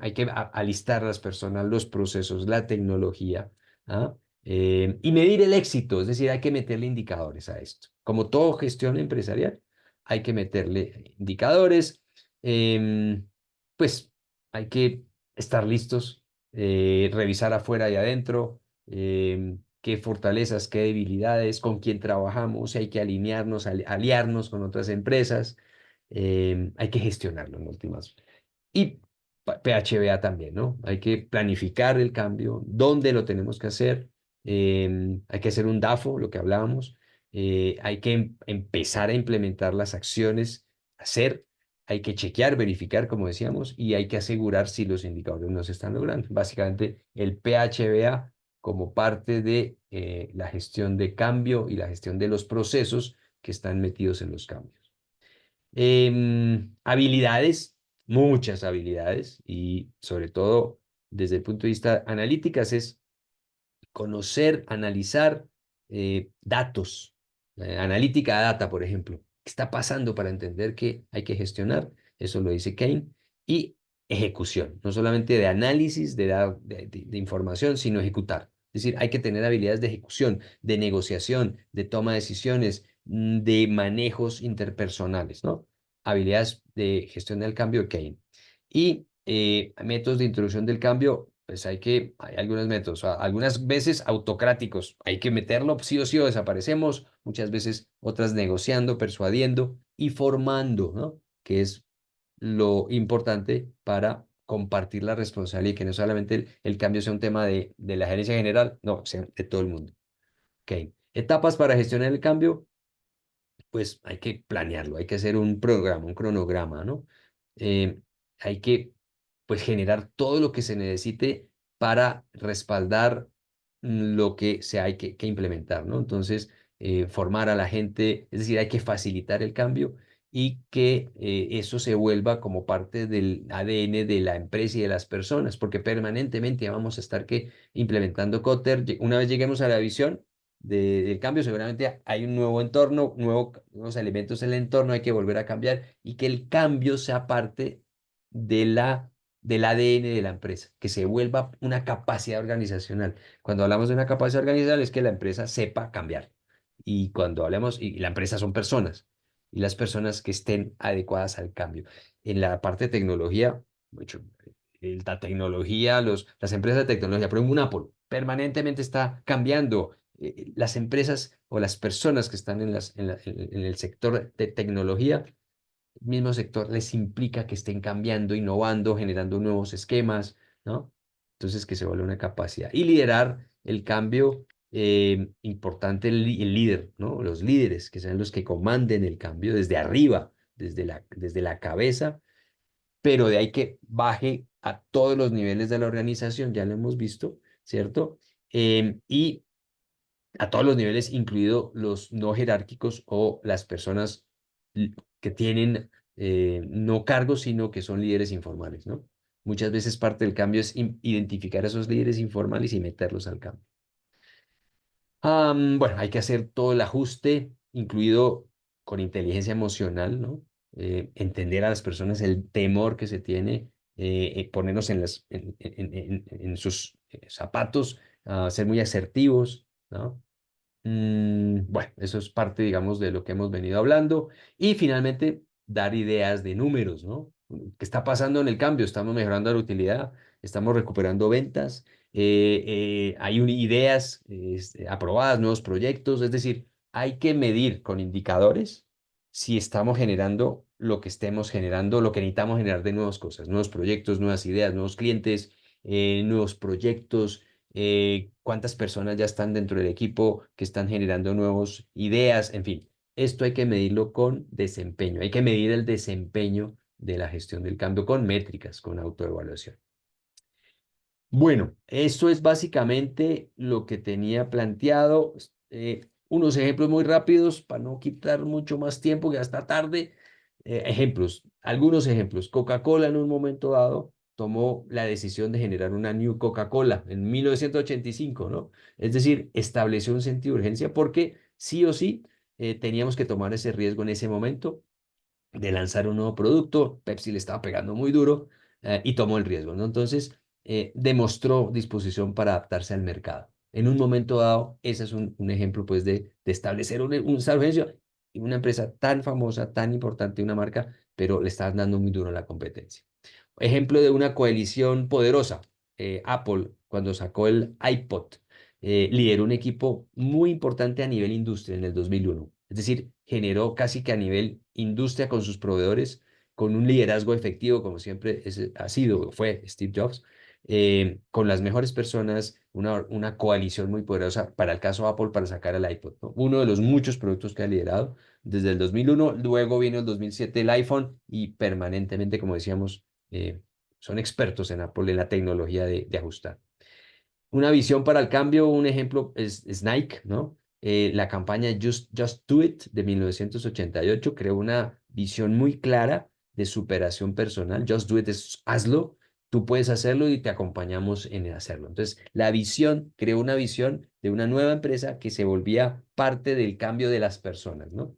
alistar a las personas, los procesos, la tecnología, ¿ah? Y medir el éxito, es decir, hay que meterle indicadores a esto. Como todo gestión empresarial, hay que meterle indicadores, pues hay que estar listos, revisar afuera y adentro, qué fortalezas, qué debilidades, con quién trabajamos, si hay que alinearnos, aliarnos con otras empresas, hay que gestionarlo en últimas. Y PHBA también, ¿no? Hay que planificar el cambio, dónde lo tenemos que hacer, hay que hacer un DAFO, lo que hablábamos, hay que empezar a implementar las acciones, hay que chequear, verificar, como decíamos, y hay que asegurar si los indicadores no se están logrando. Básicamente, el PHBA como parte de la gestión de cambio y la gestión de los procesos que están metidos en los cambios. Habilidades, muchas habilidades, y sobre todo desde el punto de vista analíticas es conocer, analizar datos, analítica de data, por ejemplo. ¿Qué está pasando para entender que hay que gestionar? Eso lo dice Kane. Y ejecución, no solamente de análisis de información, sino ejecutar. Es decir, hay que tener habilidades de ejecución, de negociación, de toma de decisiones, de manejos interpersonales, ¿no? Habilidades de gestión del cambio, ok. Y métodos de introducción del cambio, pues hay algunos métodos, algunas veces autocráticos, hay que meterlo sí o sí o desaparecemos, muchas veces otras negociando, persuadiendo y formando, ¿no? Que es lo importante para compartir la responsabilidad y que no solamente el cambio sea un tema de la gerencia general, no, sea de todo el mundo. Ok. Etapas para gestionar el cambio, pues hay que planearlo, hay que hacer un programa, un cronograma, ¿no? Eh, hay que, pues, generar todo lo que se necesite para respaldar lo que se hay que implementar, ¿no? Entonces, formar a la gente, es decir, hay que facilitar el cambio y que eso se vuelva como parte del ADN de la empresa y de las personas, porque permanentemente vamos a estar que implementando Kotter. Una vez lleguemos a la visión, del cambio, seguramente hay un nuevo entorno, nuevos elementos en el entorno, hay que volver a cambiar y que el cambio sea parte de del ADN de la empresa, que se vuelva una capacidad organizacional. Cuando hablamos de una capacidad organizacional es que la empresa sepa cambiar. Y cuando hablamos, y la empresa son personas, y las personas que estén adecuadas al cambio. En la parte de tecnología, mucho, la tecnología, las empresas de tecnología, por ejemplo, un Apple, permanentemente está cambiando. Las empresas o las personas que están en el sector de tecnología, el mismo sector les implica que estén cambiando, innovando, generando nuevos esquemas, ¿no? Entonces, que se vuelva una capacidad. Y liderar el cambio, importante el líder, ¿no? Los líderes, que sean los que comanden el cambio desde arriba, desde la cabeza, pero de ahí que baje a todos los niveles de la organización, ya lo hemos visto, ¿cierto? Y a todos los niveles, incluido los no jerárquicos o las personas que tienen no cargos, sino que son líderes informales, ¿no? Muchas veces parte del cambio es identificar a esos líderes informales y meterlos al cambio. Bueno, hay que hacer todo el ajuste, incluido con inteligencia emocional, ¿no? Entender a las personas el temor que se tiene, ponernos en sus zapatos, ser muy asertivos, ¿no? Bueno, eso es parte, digamos, de lo que hemos venido hablando. Y finalmente, dar ideas de números, ¿no? ¿Qué está pasando en el cambio? ¿Estamos mejorando la utilidad? ¿Estamos recuperando ventas? ¿Hay ideas aprobadas, nuevos proyectos? Es decir, hay que medir con indicadores si estamos generando lo que estemos generando, lo que necesitamos generar de nuevas cosas, nuevos proyectos, nuevas ideas, nuevos clientes, nuevos proyectos, cuántas personas ya están dentro del equipo que están generando nuevas ideas, en fin, esto hay que medirlo con desempeño, hay que medir el desempeño de la gestión del cambio con métricas, con autoevaluación. Bueno, esto es básicamente lo que tenía planteado. Unos ejemplos muy rápidos para no quitar mucho más tiempo, que ya está tarde. Ejemplos, algunos ejemplos. Coca-Cola en un momento dado tomó la decisión de generar una New Coca-Cola en 1985, ¿no? Es decir, estableció un sentido de urgencia porque sí o sí teníamos que tomar ese riesgo en ese momento de lanzar un nuevo producto. Pepsi le estaba pegando muy duro y tomó el riesgo, ¿no? Entonces, demostró disposición para adaptarse al mercado. En un momento dado, ese es un ejemplo, pues, de establecer un urgencia y una empresa tan famosa, tan importante, una marca, pero le están dando muy duro a la competencia. Ejemplo de una coalición poderosa, Apple, cuando sacó el iPod, lideró un equipo muy importante a nivel industria en el 2001. Es decir, generó casi que a nivel industria con sus proveedores, con un liderazgo efectivo, como siempre ha sido, fue Steve Jobs, con las mejores personas, una coalición muy poderosa para el caso Apple para sacar el iPod, ¿no? Uno de los muchos productos que ha liderado desde el 2001, luego vino el 2007 el iPhone y permanentemente, como decíamos, eh, son expertos en Apple, en la tecnología de ajustar. Una visión para el cambio, un ejemplo es Nike, ¿no? La campaña Just Do It de 1988 creó una visión muy clara de superación personal. Just Do It es hazlo, tú puedes hacerlo y te acompañamos en hacerlo. Entonces, la visión creó una visión de una nueva empresa que se volvía parte del cambio de las personas, ¿no?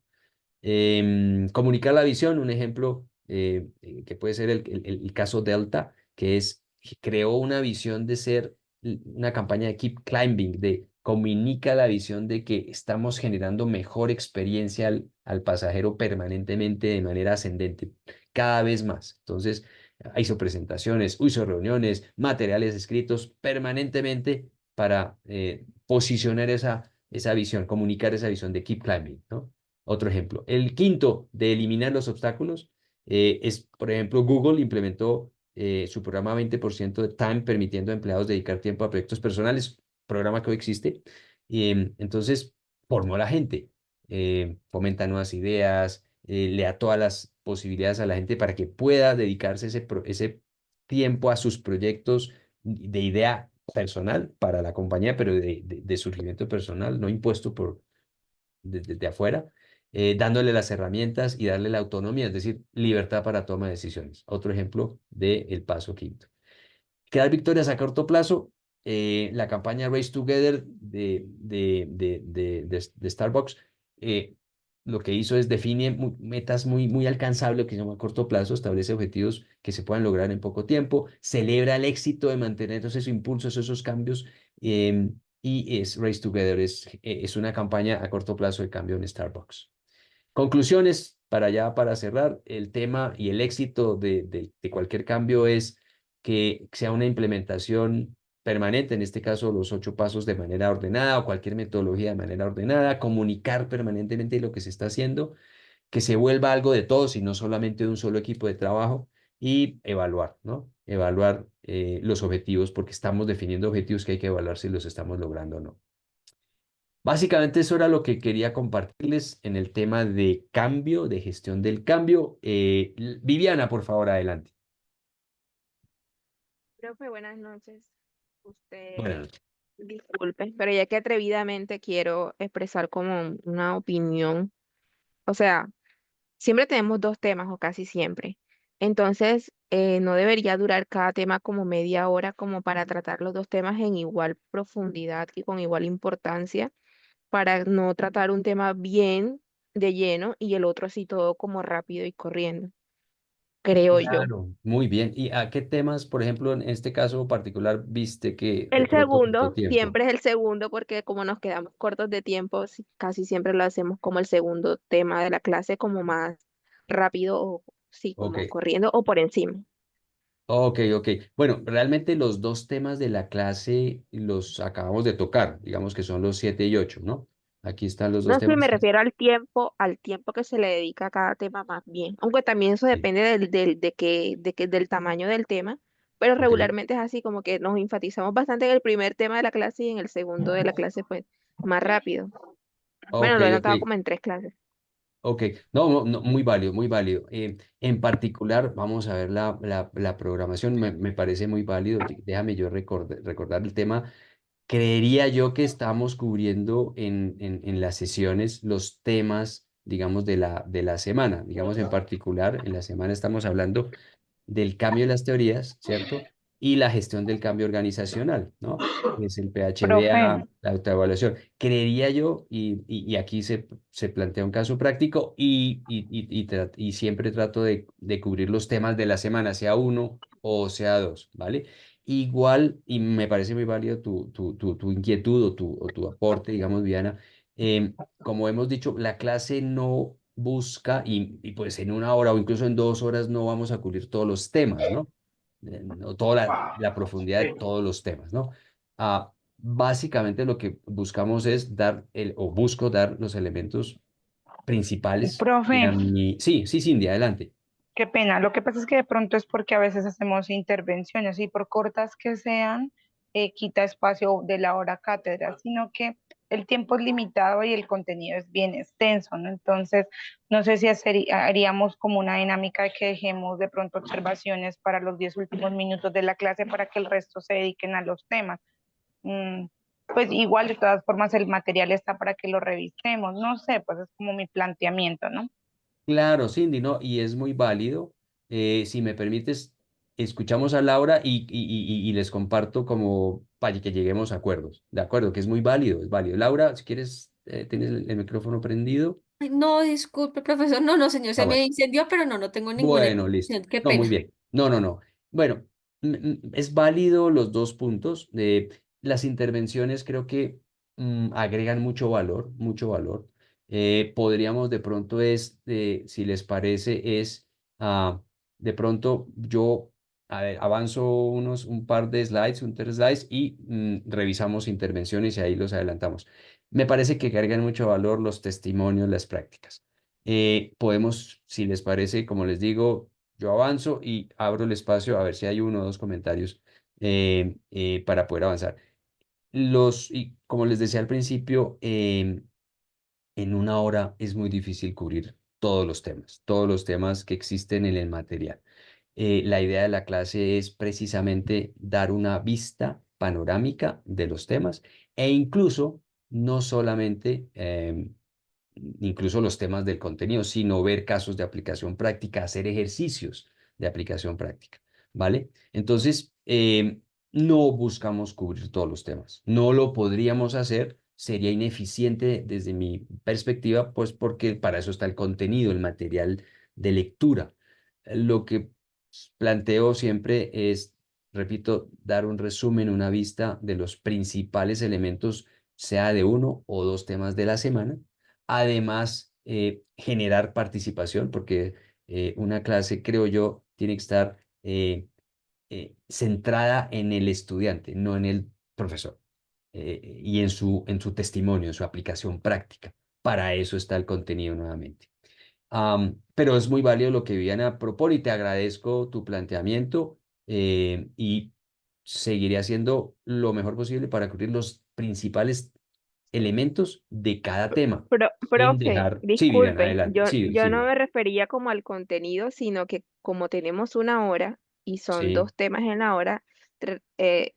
Comunicar la visión, un ejemplo que puede ser el caso Delta, que creó una visión de ser una campaña de Keep Climbing, de comunica la visión de que estamos generando mejor experiencia al pasajero permanentemente de manera ascendente, cada vez más. Entonces, hizo presentaciones, hizo reuniones, materiales escritos permanentemente para posicionar esa visión, comunicar esa visión de Keep Climbing, ¿no? Otro ejemplo. El quinto, de eliminar los obstáculos, es, por ejemplo, Google implementó su programa 20% de Time, permitiendo a empleados dedicar tiempo a proyectos personales, programa que hoy existe. Y entonces, formó a la gente, fomenta nuevas ideas, le da todas las posibilidades a la gente para que pueda dedicarse ese tiempo a sus proyectos de idea personal para la compañía, pero de surgimiento personal, no impuesto desde afuera, dándole las herramientas y darle la autonomía, es decir, libertad para toma de decisiones. Otro ejemplo del paso quinto. Quedar victorias a corto plazo, la campaña Race Together de Starbucks, lo que hizo es definir metas muy alcanzables, que se llama a corto plazo, establece objetivos que se puedan lograr en poco tiempo, celebra el éxito de mantener esos impulsos, esos cambios, y es Race Together, es una campaña a corto plazo de cambio en Starbucks. Conclusiones, para cerrar, el tema y el éxito de cualquier cambio es que sea una implementación permanente, en este caso los 8 pasos de manera ordenada o cualquier metodología de manera ordenada, comunicar permanentemente lo que se está haciendo, que se vuelva algo de todos y no solamente de un solo equipo de trabajo, y evaluar, ¿no? Evaluar los objetivos, porque estamos definiendo objetivos que hay que evaluar si los estamos logrando o no. Básicamente eso era lo que quería compartirles en el tema de cambio, de gestión del cambio. Viviana, por favor, adelante. Profe, buenas noches. Usted, Buenas noches. disculpe, pero ya que atrevidamente quiero expresar como una opinión, o sea, siempre tenemos dos temas o casi siempre. Entonces, no debería durar cada tema como media hora como para tratar los dos temas en igual profundidad y con igual importancia, para no tratar un tema bien de lleno y el otro así todo como rápido y corriendo, creo yo. Claro, muy bien. ¿Y a qué temas, por ejemplo, en este caso particular, viste que de El pronto faltó segundo, tiempo? siempre es el segundo, porque como nos quedamos cortos de tiempo, casi siempre lo hacemos como el segundo tema de la clase, como más rápido o sí, Ok, como corriendo o por encima. ok. Bueno, realmente los dos temas de la clase los acabamos de tocar, digamos que son los 7 y 8, ¿no? Aquí están los dos No sé si me temas. refiero al tiempo que se le dedica a cada tema más bien, aunque también eso Sí, depende del tamaño del tema, pero ok, regularmente es así como que nos enfatizamos bastante en el primer tema de la clase y en el segundo de la clase pues más rápido. Bueno, ok, lo he ok. notado como en 3 clases. Ok, no, muy válido, muy válido. En particular, vamos a ver la programación, me parece muy válido. Déjame yo recordar el tema. Creería yo que estamos cubriendo en las sesiones los temas, digamos, de la semana. Digamos, en particular, en la semana estamos hablando del cambio de las teorías, ¿cierto? Y la gestión del cambio organizacional, ¿no? Que es el Profe, PHBA, la autoevaluación. Creería yo, y aquí se plantea un caso práctico, y siempre trato de cubrir los temas de la semana, sea uno o sea dos, ¿vale? Igual, y me parece muy válido tu inquietud o tu aporte, digamos, Viana. Como hemos dicho, la clase no busca, y pues en 1 hora o incluso en 2 horas no vamos a cubrir todos los temas, ¿no? No toda la profundidad de todos los temas, ¿no? Básicamente lo que buscamos es o busco dar los elementos principales profe, de Sí, sí, Cindy, adelante. qué pena. Lo que pasa es que de pronto es porque a veces hacemos intervenciones y por cortas que sean, quita espacio de la hora cátedra, sino que el tiempo es limitado y el contenido es bien extenso, ¿no? Entonces, no sé si haríamos como una dinámica de que dejemos de pronto observaciones para los 10 últimos minutos de la clase para que el resto se dediquen a los temas. Mm, pues igual, de todas formas, el material está para que lo revisemos. No sé, pues es como mi planteamiento, ¿no? Claro, Cindy, ¿no? Y es muy válido. Si me permites, escuchamos a Laura y les comparto como para que lleguemos a acuerdos. De acuerdo, que es muy válido, es válido. Laura, si quieres, tienes el micrófono prendido. Ay, no, disculpe, profesor. No, no, señor, Ah, se me bueno. incendió, pero no, no tengo ninguna Bueno, listo. información. Qué No, muy pena. bien. No, no, no. Bueno, es válido los dos puntos. Las intervenciones creo que agregan mucho valor, mucho valor. Podríamos de pronto si les parece, ah, de pronto yo a ver, avanzo un par de slides, un tres slides y revisamos intervenciones y ahí los adelantamos. Me parece que cargan mucho valor los testimonios, las prácticas. Podemos, si les parece, como les digo, yo avanzo y abro el espacio a ver si hay uno o dos comentarios para poder avanzar. Y como les decía al principio, en una hora es muy difícil cubrir todos los temas que existen en el material. La idea de la clase es precisamente dar una vista panorámica de los temas e incluso no solamente incluso los temas del contenido, sino ver casos de aplicación práctica, hacer ejercicios de aplicación práctica, ¿vale? Entonces, no buscamos cubrir todos los temas. No lo podríamos hacer, sería ineficiente desde mi perspectiva, pues porque para eso está el contenido, el material de lectura. Lo que planteo siempre es, repito, dar un resumen, una vista de los principales elementos, sea de uno o dos temas de la semana. Además, generar participación, porque una clase, creo yo, tiene que estar centrada en el estudiante, no en el profesor, y en su testimonio, en su aplicación práctica. Para eso está el contenido nuevamente. Pero es muy válido lo que Viviana propone y te agradezco tu planteamiento y seguiré haciendo lo mejor posible para cubrir los principales elementos de cada tema, sin Profe, dejar... Sí, Viviana, disculpe, adelante. Sí, yo sí, no Viviana. me refería como al contenido, sino que como tenemos una hora y son Sí, dos temas en la hora,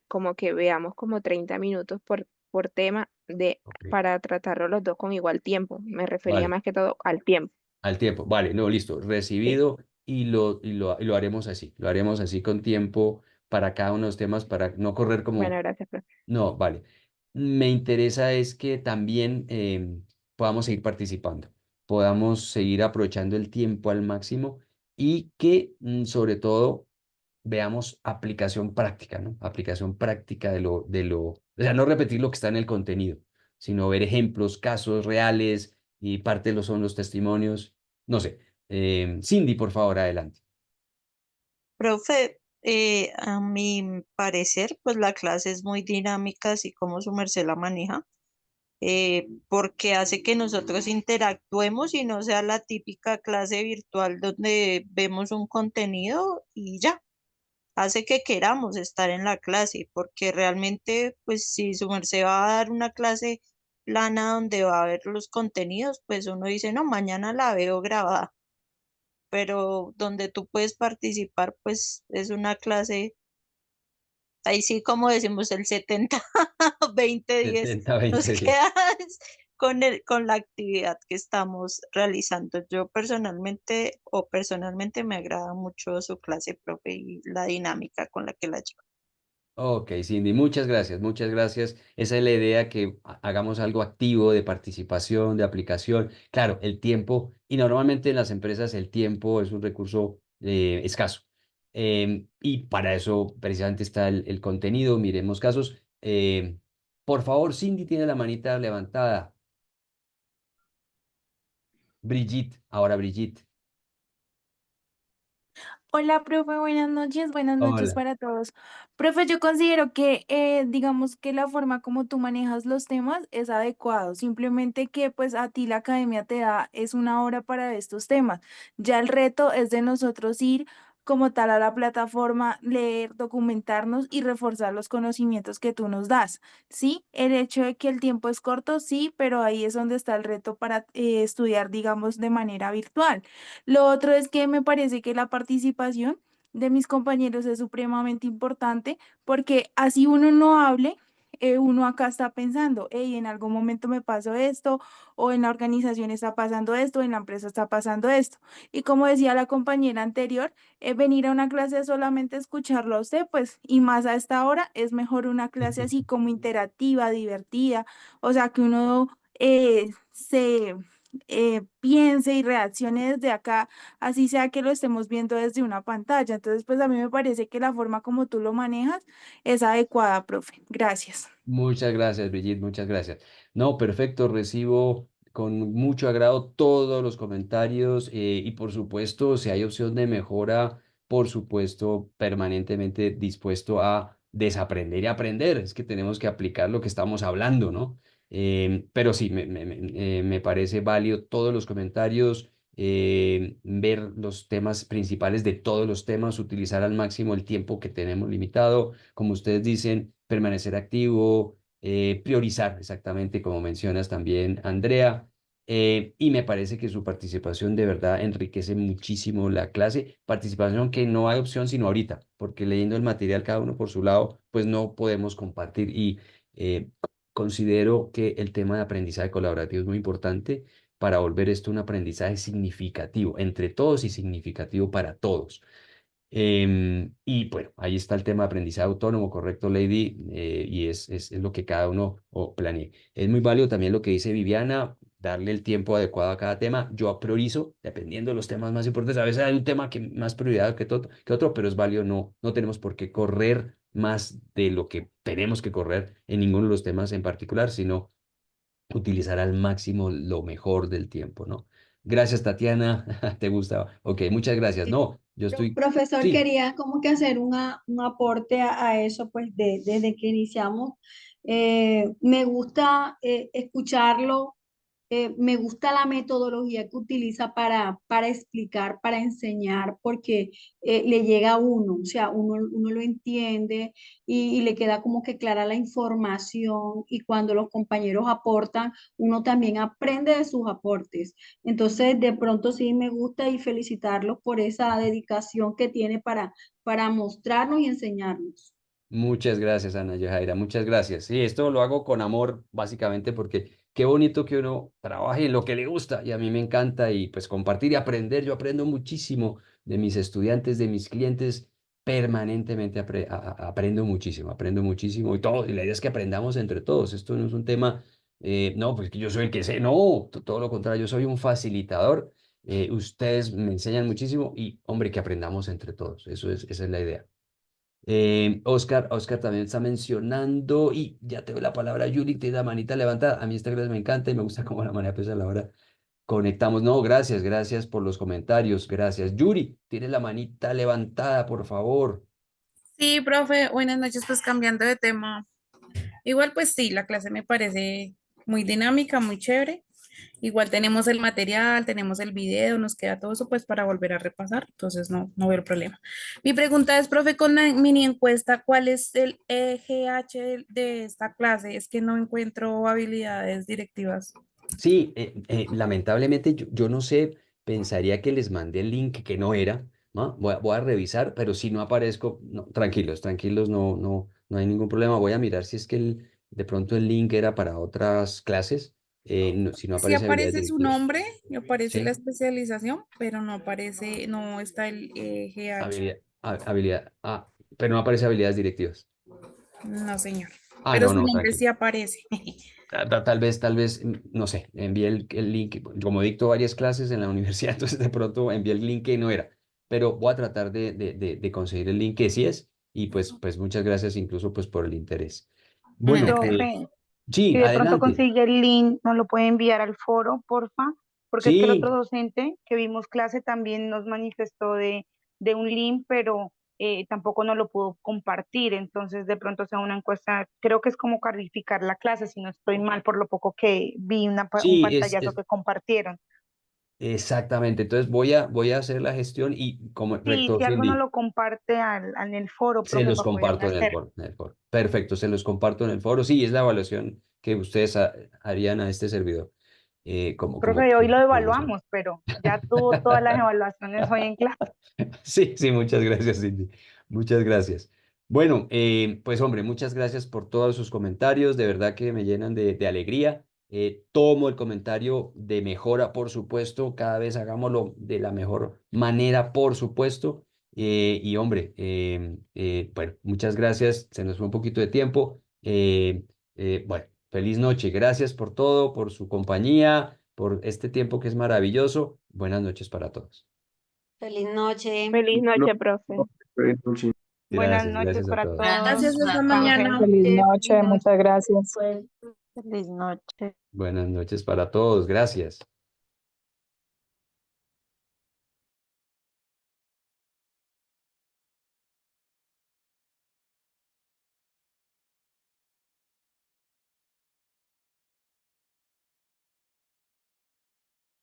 como que veamos como 30 minutos por tema ok. para tratarlo los dos con igual tiempo. Me refería Vale, más que todo al tiempo. al tiempo. Vale, no, listo. Sí. Recibido y lo haremos así. Lo haremos así con tiempo para cada uno de los temas, para no correr Bueno, como... gracias, profe. No, vale. Me interesa es que también podamos seguir participando, podamos seguir aprovechando el tiempo al máximo y que sobre todo veamos aplicación práctica, ¿no? Aplicación práctica o sea, no repetir lo que está en el contenido, sino ver ejemplos, casos reales y parte de son los testimonios. No sé. Cindy, por favor, adelante. Profe, a mi parecer, pues la clase es muy dinámica, así como su merced la maneja, porque hace que nosotros interactuemos y no sea la típica clase virtual donde vemos un contenido y ya, hace que queramos estar en la clase, porque realmente, pues si su merced va a dar una clase plana donde va a ver los contenidos, pues uno dice, no, mañana la veo grabada, pero donde tú puedes participar, pues es una clase, ahí sí como decimos el 70 20 10 70, nos 20 días. queda es con la actividad que estamos realizando. Yo personalmente me agrada mucho su clase, profe, y la dinámica con la que la lleva. Ok, Cindy, muchas gracias, muchas gracias. Esa es la idea, que hagamos algo activo de participación, de aplicación. Claro, el tiempo, y normalmente en las empresas el tiempo es un recurso escaso. Y para eso precisamente está el contenido. Miremos casos. Por favor, Cindy tiene la manita levantada. Brigitte, ahora Brigitte. Hola, profe, buenas noches Hola. para todos. Profe, yo considero que, digamos que la forma como tú manejas los temas es adecuado, simplemente que pues a ti la academia te da es una hora para estos temas. Ya el reto es de nosotros ir como tal a la plataforma, leer, documentarnos y reforzar los conocimientos que tú nos das. Sí, el hecho de que el tiempo es corto, sí, pero ahí es donde está el reto para estudiar, digamos, de manera virtual. Lo otro es que me parece que la participación de mis compañeros es supremamente importante porque así uno no hable, uno acá está pensando, hey, en algún momento me pasó esto, o en la organización está pasando esto, en la empresa está pasando esto. Y como decía la compañera anterior, venir a una clase solamente escucharlo a usted, pues, y más a esta hora, es mejor una clase así como interactiva, divertida, o sea, que uno se piense y reaccione desde acá, así sea que lo estemos viendo desde una pantalla. Entonces, pues a mí me parece que la forma como tú lo manejas es adecuada, profe. Gracias. Muchas gracias, Brigitte, muchas gracias. No, perfecto, recibo con mucho agrado todos los comentarios y por supuesto, si hay opción de mejora, por supuesto, permanentemente dispuesto a desaprender y aprender. Es que tenemos que aplicar lo que estamos hablando, ¿no? Pero sí, me parece válido todos los comentarios, ver los temas principales de todos los temas, utilizar al máximo el tiempo que tenemos limitado, como ustedes dicen, permanecer activo, priorizar exactamente como mencionas también, Andrea. Y me parece que su participación de verdad enriquece muchísimo la clase, participación que no hay opción sino ahorita, porque leyendo el material cada uno por su lado, pues no podemos compartir y considero que el tema de aprendizaje colaborativo es muy importante para volver esto un aprendizaje significativo entre todos y significativo para todos. Y bueno, ahí está el tema de aprendizaje autónomo, correcto, Lady, y es lo que cada uno planee. Es muy válido también lo que dice Viviana, darle el tiempo adecuado a cada tema. Yo priorizo, dependiendo de los temas más importantes. A veces hay un tema que más prioridad que otro, pero es válido, no tenemos por qué correr más de lo que tenemos que correr en ninguno de los temas en particular, sino utilizar al máximo lo mejor del tiempo, ¿no? Gracias, Tatiana. ¿Te gusta? Ok, muchas gracias. No, yo estoy... Profesor, Sí. quería como que hacer un aporte a eso, pues desde que iniciamos. Me gusta escucharlo, me gusta la metodología que utiliza para explicar, para enseñar, porque le llega a uno, o sea, uno lo entiende y le queda como que clara la información y cuando los compañeros aportan, uno también aprende de sus aportes. Entonces, de pronto sí me gusta y felicitarlos por esa dedicación que tiene para mostrarnos y enseñarnos. Muchas gracias, Ana Yajaira, muchas gracias. Sí, esto lo hago con amor, básicamente, porque qué bonito que uno trabaje en lo que le gusta y a mí me encanta y pues compartir y aprender. Yo aprendo muchísimo de mis estudiantes, de mis clientes, permanentemente aprendo muchísimo y todo. Y la idea es que aprendamos entre todos. Esto no es un tema, no, pues que yo soy el que sé, no, todo lo contrario, yo soy un facilitador. Ustedes me enseñan muchísimo y, hombre, que aprendamos entre todos. Esa es la idea. Oscar también está mencionando, y ya te doy la palabra, Yuri, tiene la manita levantada. A mí esta clase me encanta y me gusta cómo la manera pues a la hora conectamos. No, gracias por los comentarios, gracias. Yuri, tiene la manita levantada, por favor. Sí, profe, buenas noches, pues cambiando de tema. Igual, pues sí, la clase me parece muy dinámica, muy chévere. Igual tenemos el material, tenemos el video, nos queda todo eso pues para volver a repasar, entonces no veo el problema. Mi pregunta es, profe, con la mini encuesta, ¿cuál es el EGH de esta clase? Es que no encuentro habilidades directivas. Sí, lamentablemente yo no sé, pensaría que les mandé el link que no era, ¿no? Voy a revisar, pero si no aparezco, no, tranquilos, no hay ningún problema. Voy a mirar si es que de pronto el link era para otras clases, si no Sí aparece habilidades aparece su directivas. nombre y aparece la Sí, especialización, pero no aparece, no está el EGH. pero no aparece habilidades directivas. No, señor. Ah, Pero no, su no, nombre tranquilo. sí aparece. Tal vez, no sé, envié el link, como dicto varias clases en la universidad, entonces de pronto envié el link que no era, pero voy a tratar de conseguir el link que sí es, y pues muchas gracias incluso pues por el interés. Bueno, Bueno, gracias. Profe, sí, si de pronto adelante. consigue el link, nos lo puede enviar al foro, porfa, porque es que el otro Sí, docente que vimos clase también nos manifestó de un link, pero tampoco nos lo pudo compartir, entonces de pronto sea una encuesta, creo que es como calificar la clase, si no estoy mal, por lo poco que vi un sí, pantallazo que compartieron. exactamente, entonces voy a hacer la gestión y como Sí, rector si algo no Cindy. lo comparte en el foro, Se profe, los para poderme comparto hacer. en el foro. Perfecto, se los comparto en el foro. Sí, es la evaluación que ustedes harían a este servidor. Profe, hoy lo Como docente. evaluamos, pero ya tuvo todas las evaluaciones hoy en clase. Sí, muchas gracias, Cindy. Muchas gracias. Bueno, pues hombre, muchas gracias por todos sus comentarios. De verdad que me llenan de alegría. Tomo el comentario de mejora, por supuesto. Cada vez hagámoslo de la mejor manera, por supuesto. Y hombre, bueno, muchas gracias. Se nos fue un poquito de tiempo. Bueno, feliz noche. Gracias por todo, por su compañía. por este tiempo que es maravilloso. Buenas noches para todos. Feliz noche. Feliz noche, profe. Feliz noche. Buenas Gracias, noches gracias a para todos. Gracias, todos. hasta Profe. mañana. Feliz noche, muchas gracias. Feliz noche. Buenas noches para todos. Gracias.